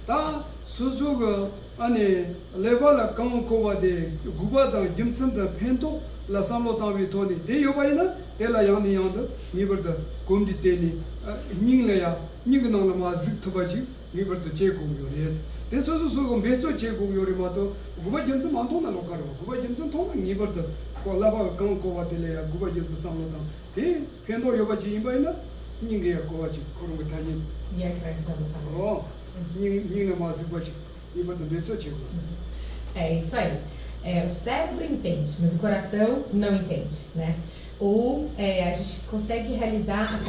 Tá suzuga ane level kam ko wa de guba da jimsan da phento la samlo ta vi toni de yobaina de la yang ni yang da ni ber da gomdi te ni ning la ya ning na la ma zik thoba ji ni ber da che gom yo res de so so beso che gom yo re ma to guba jimsan ma to na lo karo guba jimsan to ni ber da ko la ba kam ko wa de le ya guba jimsan samlo ta de phento yoba ji imbaina ning ya ko wa ji ko ro ta ni E aí, vai saber também. oh ning na ma zik ba ji ni ber da beso che gom. É isso aí. O cérebro entende, mas o coração não entende, né? Ou a gente consegue realizar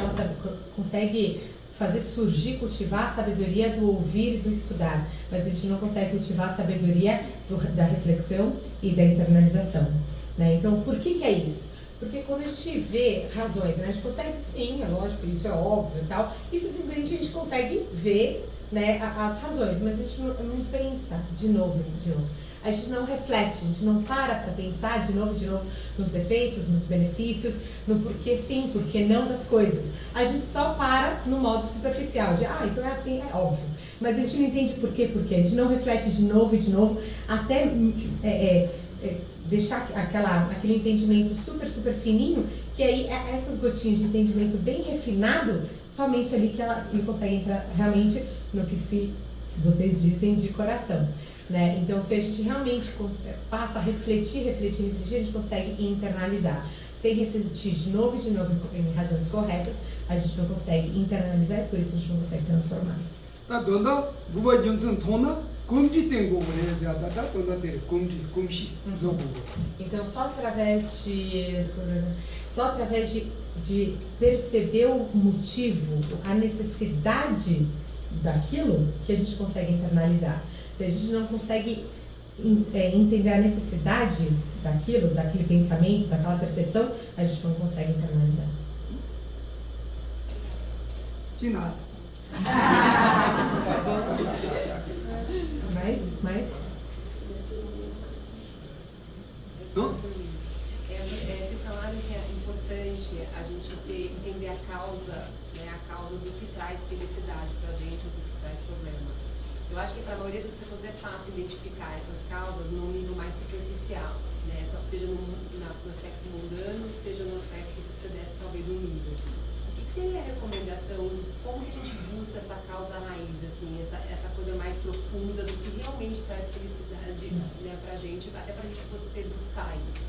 consegue fazer surgir, cultivar a sabedoria do ouvir e do estudar, mas a gente não consegue cultivar a sabedoria da reflexão e da internalização, né? Então, por que é isso? Porque quando a gente vê razões, né, a gente consegue, sim, é lógico, isso é óbvio e tal, e simplesmente a gente consegue ver, né, as razões, mas a gente não pensa de novo. A gente não reflete, a gente não para pensar de novo nos defeitos, nos benefícios, no porquê sim, porquê não das coisas. A gente só para no modo superficial, de então é assim, é óbvio. Mas a gente não entende porquê, a gente não reflete de novo, até deixar aquele entendimento super fininho, que aí essas gotinhas de entendimento bem refinado, somente ali que ele consegue entrar realmente no que se vocês dizem de coração. Né? Então, se a gente realmente passa a refletir, a gente consegue internalizar. Sem refletir de novo em razões corretas, a gente não consegue internalizar e por isso a gente não consegue transformar. Tá dona guba Johnson tona kumji tengo né já tá dona ter kumshi zogo. Então, só através de perceber o motivo, a necessidade daquilo, que a gente consegue internalizar. Se a gente não consegue entender a necessidade daquele pensamento, daquela percepção, a gente não consegue internalizar. De nada. Mais? Não? Vocês falaram que é importante a gente entender a causa, né, a causa do que traz felicidade pra gente ou do que traz problema. Eu acho que para a maioria das pessoas é fácil identificar essas causas num nível mais superficial, né? Seja no aspecto mundano, seja no aspecto que você desse talvez um nível. O que seria a recomendação? Como que a gente busca essa causa raiz, assim, essa coisa mais profunda do que realmente traz felicidade, né, para a gente, até para a gente poder buscar isso?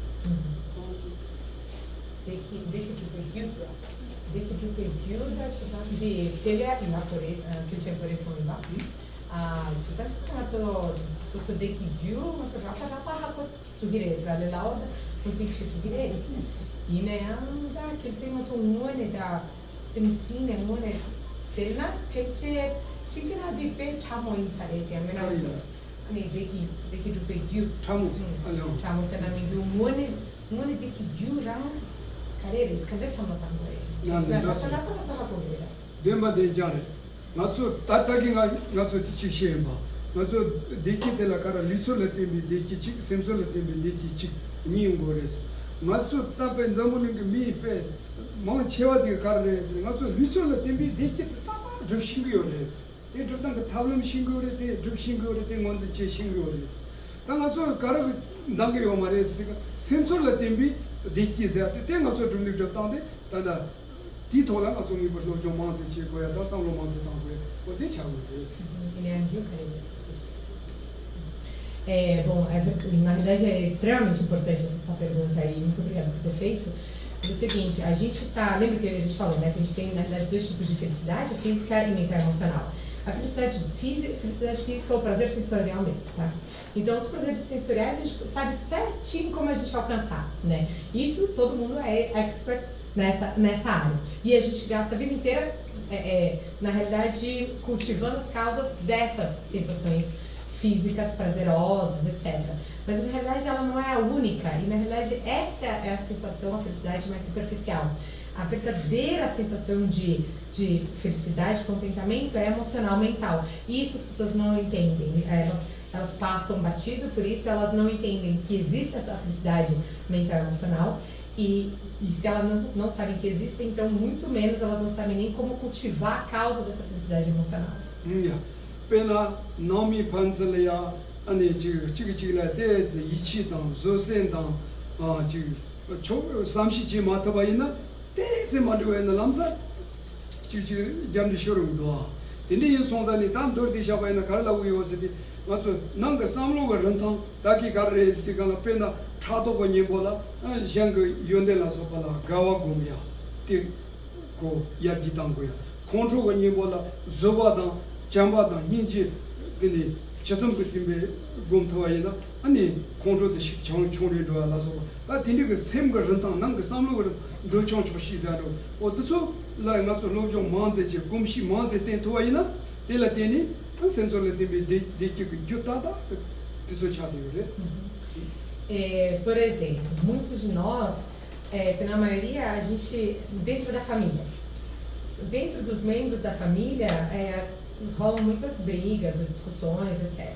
Demba de jare. Natsu tatagi natsu tichishemba. Natsu deki de la cara litso le tembi deki chik semso le tembi deki chik ni ngores. Natsu tapen zamulin mi pe mon chewa de carre natsu litso le tembi deki tama joshingyores. E jotan ka thablum shingyore de joshingyore de monze che shingyores. Ta natsu cara dange yo mares de semso le tembi deki zate te natsu jumni jotande tada Titola ma tu mi porto giù manzi ci poi da San Lomanzi tanto o diciamo isso. Bom, na verdade é extremamente importante essa pergunta aí, muito obrigada por ter feito. É o seguinte, a gente tá, lembra que a gente falou, né, que a gente tem na verdade dois tipos de felicidade, a física e mental e emocional. A felicidade física é o prazer sensorial mesmo, tá? Então, os prazeres sensoriais a gente sabe certinho como a gente alcançar, né? Isso todo mundo é expert nessa área. E a gente gasta a vida inteira, na realidade, cultivando as causas dessas sensações físicas, prazerosas, etc. Mas, na realidade, ela não é a única. E, na realidade, essa é a sensação, a felicidade mais superficial. A verdadeira sensação de felicidade, contentamento, é emocional, mental. E isso as pessoas não entendem. Elas passam batido por isso, elas não entendem que existe essa felicidade mental e emocional. E se elas não sabem que existem, então muito menos elas não sabem nem como cultivar a causa dessa felicidade emocional. Pena não me panzaleia ane chigla de ichi dan zosen dan samshi chi matabaina de maduena lamsa chigi jamdi shorum do dinde yin sondani dan dor de jabaina karla uyosidi 맞죠? 남가 삼로가 런탕 다기 가르레스 디가나 페나 타도가 니보라 샹그 연델라서 발라 가와 고미야 티고 야기당고야 콘트로가 니보라 조바다 잠바다 닌지 근데 저좀 그팀에 곰토와이나 아니 콘트로도 식정 총리도 알아서 아 딘데 그 샘거 런탕 남가 삼로가 도청초 시자로 어디서 라이 맞죠? 로종 만제지 곰시 만제 텐토와이나 텔라테니 Por exemplo, muitos de nós, se na maioria, a gente, dentro da família, dentro dos membros da família, rolam muitas brigas ou discussões, etc.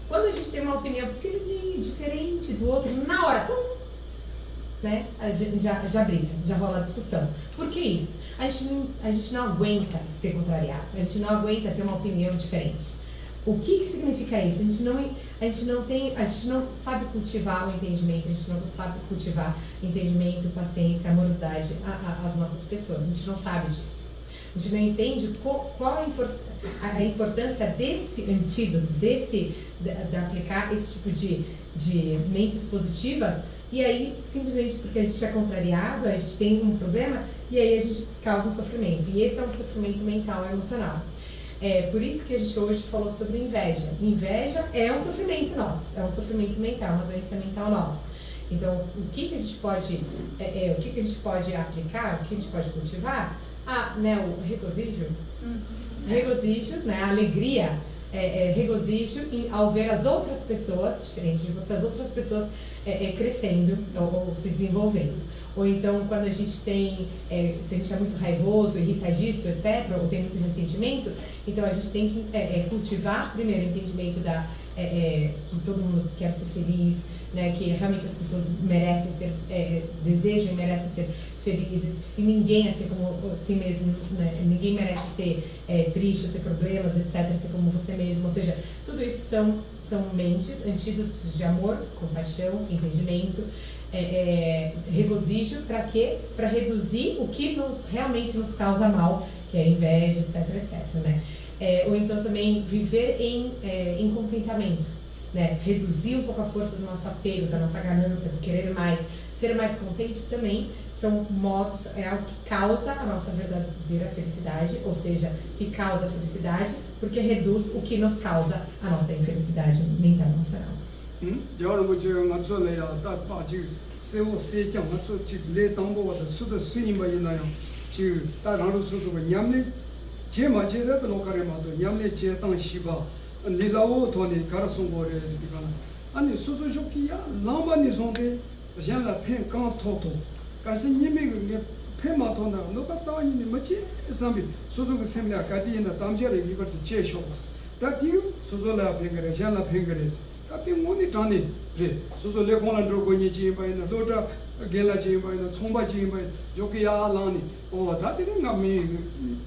Quando a gente tem uma opinião diferente do outro, na hora, né, a gente já briga, já rola discussão. Por que isso? A gente não aguenta ser contrariado, a gente não aguenta ter uma opinião diferente. O que significa isso? A gente não sabe cultivar o entendimento, a gente não sabe cultivar entendimento, paciência, amorosidade às nossas pessoas, a gente não sabe disso. A gente não entende qual a importância desse antídoto, de aplicar esse tipo de mentes positivas. E aí, simplesmente porque a gente é contrariado, a gente tem um problema, e aí a gente causa um sofrimento. E esse é um sofrimento mental e emocional. Por isso que a gente hoje falou sobre inveja. Inveja é um sofrimento nosso, é um sofrimento mental, uma doença mental nossa. Então, o que a gente pode aplicar, o que a gente pode cultivar? O regozijo. Regozijo, né, a alegria, regozijo ao ver as outras pessoas, diferente de você, as outras pessoas crescendo ou se desenvolvendo. Ou então, quando a gente tem, se a gente é muito raivoso, irritadiço, etc., ou tem muito ressentimento, então a gente tem que cultivar primeiro o entendimento que todo mundo quer ser feliz, né, que realmente as pessoas merecem ser, desejam e merecem ser felizes, e ninguém é ser como si mesmo, né, ninguém merece ser triste, ter problemas, etc., ser como você mesmo. Ou seja, tudo isso são mentes, antídotos de amor, compaixão, entendimento, regozijo, para quê? Para reduzir o que realmente nos causa mal, que é a inveja, etc, etc, né? Ou então também viver em contentamento, né? Reduzir um pouco a força do nosso apego, da nossa ganância, do querer mais, ser mais contente também são modos, é algo que causa a nossa verdadeira felicidade, ou seja, que causa a felicidade, porque reduz o que nos causa a nossa infelicidade mental e emocional. 여러 가지 맞춰내야 다 빠지 세워 세경 맞춰 지내 당보다 수도 수임이 있나요? 지 다른 수도가 냠네 제마 제대로 놓가래마도 냠네 제당 시바 니라오 돈이 가르송 거래스니까 아니 수수 쇼키야 남반이 손데 ዣ라 펜강 토토 가서 님이 페마토나 너가 자원이 뭐지 삼비 수수가 셈냐 가디나 담자리 이것도 제쇼스 다디 수수라 펜거래 ዣ라 펜거래스 다디 뭐니 다니 그래 수수 레콘란 드고니 지바이나 도다 겔라 지바이나 총바 지바이 조키야 라니 오 다디는 남미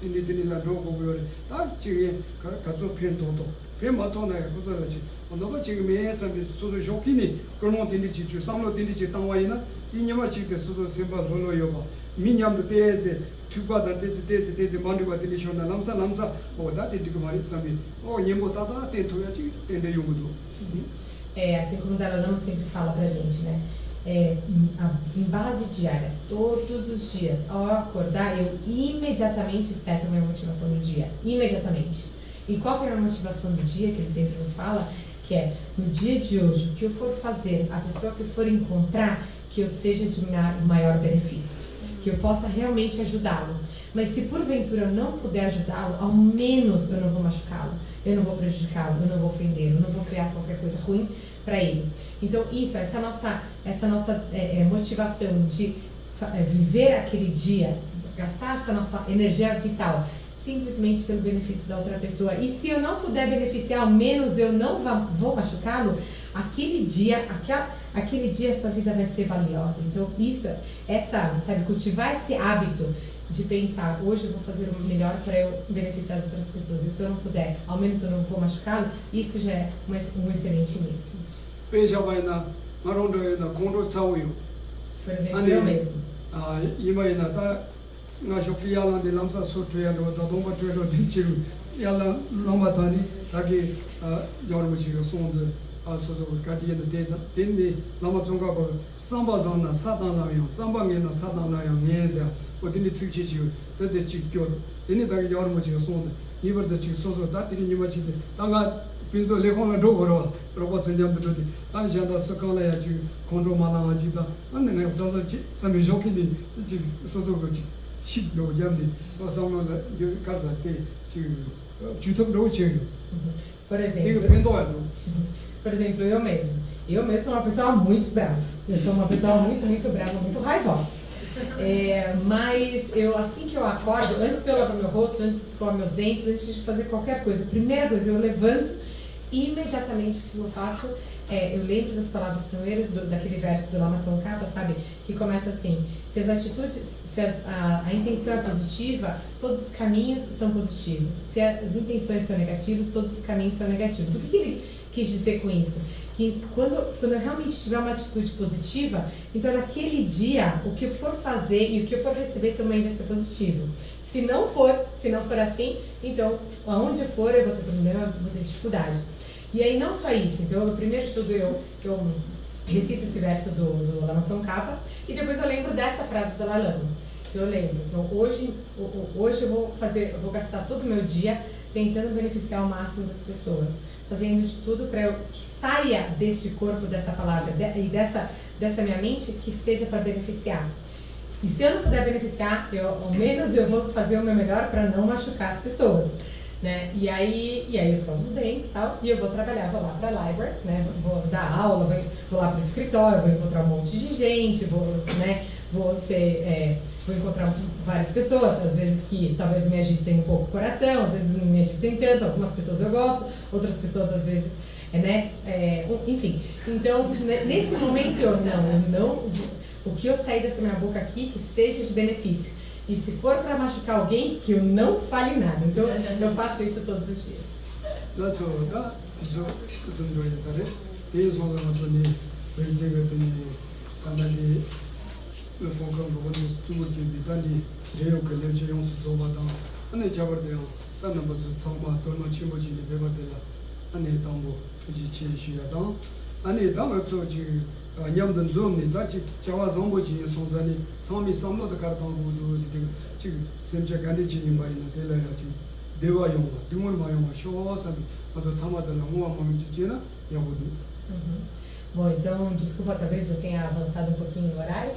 인디디나 도고고래 다 지게 가서 펜토토 펜마토나 그거라지 너가 지금 매선 수수 쇼키니 그런 딘디지 주 상로 딘디지 당와이나 이녀마 지게 수수 셈바 rollo요 봐 미냠도 때제 투바다 때제 만두가 딘디쇼나 남사 오 다디 디고 말이 삼비 오 녀모 다다 텐토야지 텐데 요구도 assim como o Dalai sempre fala pra gente, né? Em base diária, todos os dias, ao acordar, eu imediatamente seto a minha motivação do dia, imediatamente. E qual que é a motivação do dia que ele sempre nos fala? Que é, no dia de hoje, o que eu for fazer, a pessoa que eu for encontrar, que eu seja de maior benefício, que eu possa realmente ajudá-lo. Mas se porventura eu não puder ajudá-lo, ao menos eu não vou machucá-lo, eu não vou prejudicá-lo, eu não vou ofendê-lo, eu não vou criar qualquer coisa ruim para ele. Então isso, essa nossa motivação de viver aquele dia, gastar essa nossa energia vital, simplesmente pelo benefício da outra pessoa. E se eu não puder beneficiar, ao menos eu não vou machucá-lo, aquele dia a sua vida vai ser valiosa. Então isso, cultivar esse hábito de pensar, hoje eu vou fazer o melhor para eu beneficiar as outras pessoas. E se eu não puder, ao menos eu não vou machucá-lo, isso já é um excelente início. Por exemplo, eu mesmo. nga shoki yala de lamsa sotu ya do da domba tu do chiru yala lomba tani dagi yormu chiru sonde so gadi de de lama zonga ko samba zona sadana yo samba ngena sadana yo ngeza odini tsuchi chiru de chikyo deni dagi yormu chiru sonde nibar de chiru so da tiri nima chide tanga pinzo lekona do goro roba chonjam de de an janda sokala ya chiru kondo mala jida an nga so sami shoki de so go chi shidlo jamdi pasamos de casa te Por exemplo, eu mesmo sou uma pessoa muito brava. Eu sou uma pessoa muito brava, muito raivosa. Mas assim que eu acordo, antes de eu lavar meu rosto, antes de escovar meus dentes, antes de fazer qualquer coisa, a primeira coisa, eu levanto e imediatamente o que eu faço eu lembro das palavras primeiras daquele verso do Lama Tsongkhapa, sabe? Que começa assim: se a intenção é positiva, todos os caminhos são positivos. Se as intenções são negativas, todos os caminhos são negativos. O que ele quis dizer com isso? Que quando eu realmente tiver uma atitude positiva, então naquele dia, o que eu for fazer e o que eu for receber também vai ser positivo. Se não for assim, então aonde for eu vou ter problema, vou ter dificuldade. E aí não só isso, então primeiro de tudo eu recito esse verso do Lama Tsongkhapa e depois eu lembro dessa frase do Dalai Lama. Então eu lembro, então hoje eu vou gastar todo o meu dia tentando beneficiar o máximo das pessoas, fazendo de tudo para que saia deste corpo, dessa palavra e dessa minha mente, que seja para beneficiar. E se eu não puder beneficiar, ao menos eu vou fazer o meu melhor para não machucar as pessoas. Né? E aí eu escovo os dentes e tal, e eu vou trabalhar, vou lá para a library, né? Vou dar aula, vou lá para o escritório, vou encontrar um monte de gente, vou encontrar várias pessoas, às vezes que talvez me agitem um pouco o coração, às vezes não me agitem tanto, algumas pessoas eu gosto, outras pessoas às vezes, enfim. Então, nesse momento o que eu sair dessa minha boca aqui, que seja de benefício. E se for para machucar alguém, que eu não fale nada. Então, eu faço isso todos os dias. 냠든 좀니 다치 자와 정보지 송자니 처음이 삼로도 가르당고도 지금 semcha 간디 지니 마이나 델라야지 대화용 등을 마용 쇼사비 mas tamada na rua mamititina e abudu. Bom, então, desculpa, talvez eu tenha avançado um pouquinho no horário.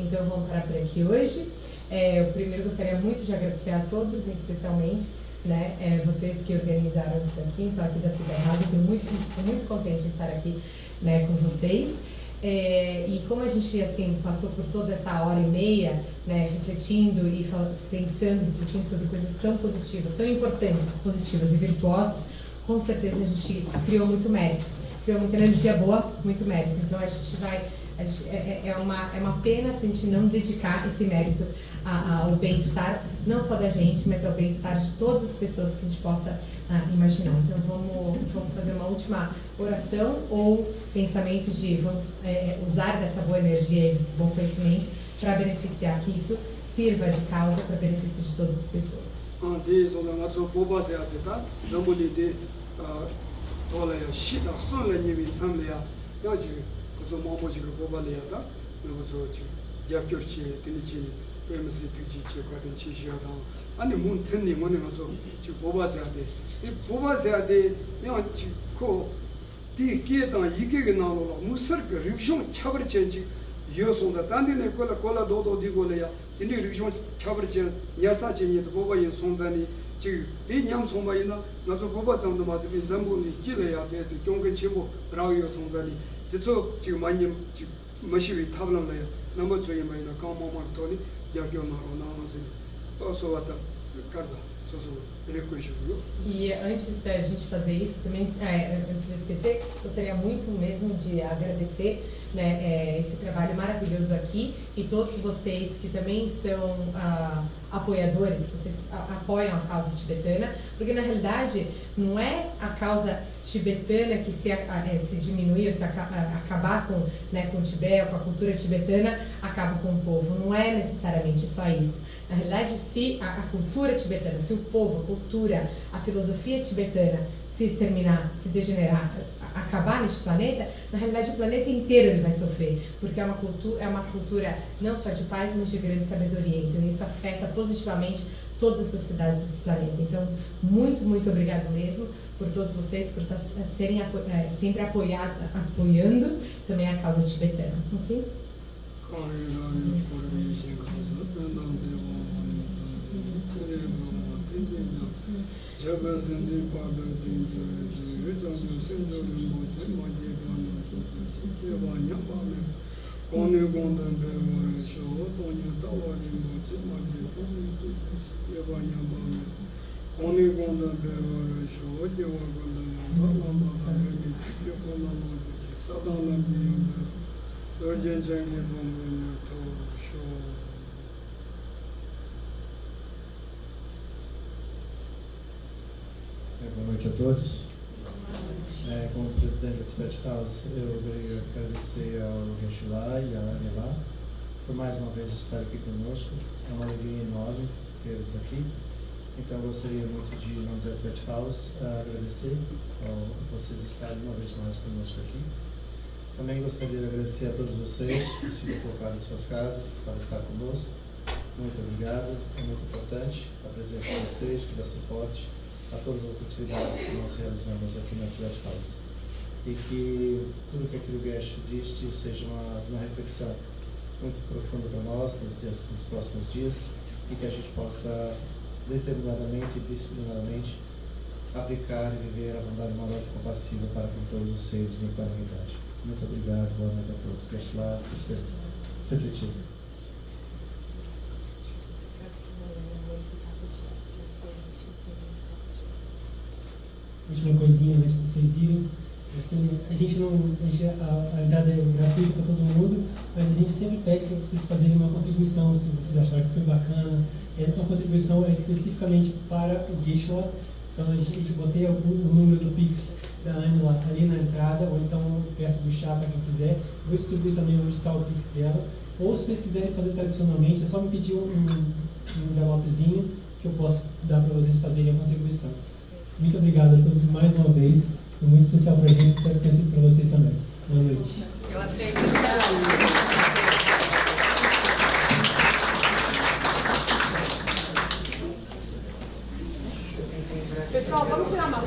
Então, vamos parar por aqui hoje. Eu primeiro gostaria muito de agradecer a todos, especialmente, né, vocês que organizaram isso aqui. Então, aqui da Tudo Errado, estou muito contente de estar aqui, né, com vocês. E como a gente assim passou por toda essa hora e meia, né, refletindo e pensando um pouquinho sobre coisas tão positivas, tão importantes, positivas e virtuosas, com certeza a gente criou muito mérito, criou muita energia boa, muito mérito. Então a gente vai, é uma pena se a gente não dedicar esse mérito ao bem-estar, não só da gente, mas ao bem-estar de todas as pessoas que a gente possa imaginar. Então vamos fazer uma última oração ou pensamento de vamos usar dessa boa energia e desse bom conhecimento para beneficiar, que isso sirva de causa para benefício de todas as pessoas. 아니 문 듣니 뭐는 가서 지금 뽑아서야 돼. 이 뽑아서야 돼. 내가 지금 뒤에다 이게 나오고 무슨 그 릭숑 차버리지 여송다 단디네 콜라 도도 디고래야. 근데 릭숑 차버리지 야사진이도 뽑아야 송산이 지금 이 냠송마이나 나저 뽑아장도 맞아 빈zam분이 길어야 돼. 종근 치고 라오요 송산이 그래서 지금 많이 지금 마시비 타블라요. 너무 저희 마이나 까마만 토니 야교나로 나와서 E antes da gente fazer isso, também, antes de esquecer, gostaria muito mesmo de agradecer, né, esse trabalho maravilhoso aqui e todos vocês que também são apoiadores, vocês apoiam a causa tibetana, porque na realidade não é a causa tibetana que se diminuir ou se acabar com o Tibete, com a cultura tibetana, acaba com o povo. Não é necessariamente só isso. Na realidade, se a cultura tibetana, se o povo, a cultura, a filosofia tibetana se exterminar, se degenerar, acabar neste planeta, na realidade o planeta inteiro ele vai sofrer, porque é uma cultura não só de paz, mas de grande sabedoria. Então isso afeta positivamente todas as sociedades desse planeta. Então, muito, muito obrigado mesmo por todos vocês, por serem sempre apoiando também a causa tibetana. Ok? Boa noite a todos. Como presidente da Tibet House, eu queria agradecer ao Geshe-la e à Ela por mais uma vez estar aqui conosco. É uma alegria enorme tê-los aqui. Então eu gostaria muito de, em nome da Tibet House, agradecer ao vocês estarem uma vez mais conosco aqui. Também gostaria de agradecer a todos vocês que se deslocaram de suas casas para estar conosco. Muito obrigado, é muito importante a presença de vocês, que dá suporte a todas as atividades que nós realizamos aqui na Tibet House. E que tudo que aquilo Geshe disse seja uma reflexão muito profunda para nós nos próximos dias e que a gente possa determinadamente e disciplinadamente aplicar e viver a bondade amorosa e compassiva para com todos os seres de humanidade. Muito obrigado, boa noite a todos. Geshe-la, Sentitivo. Última coisinha antes de vocês irem, assim, a entrada é gratuita para todo mundo, mas a gente sempre pede para vocês fazerem uma contribuição, se vocês acharam que foi bacana. Uma contribuição especificamente para o Geshe-la. Então a gente botei o número do Pix da Ânila ali na entrada, ou então perto do chá para quem quiser. Vou distribuir também onde está o Pix dela. Ou se vocês quiserem fazer tradicionalmente, é só me pedir um envelopezinho que eu posso dar para vocês fazerem a contribuição. Muito obrigado a todos mais uma vez. Foi muito especial para a gente, espero que tenha sido para vocês também. Boa noite. Eu aceito. Pessoal, vamos tirar uma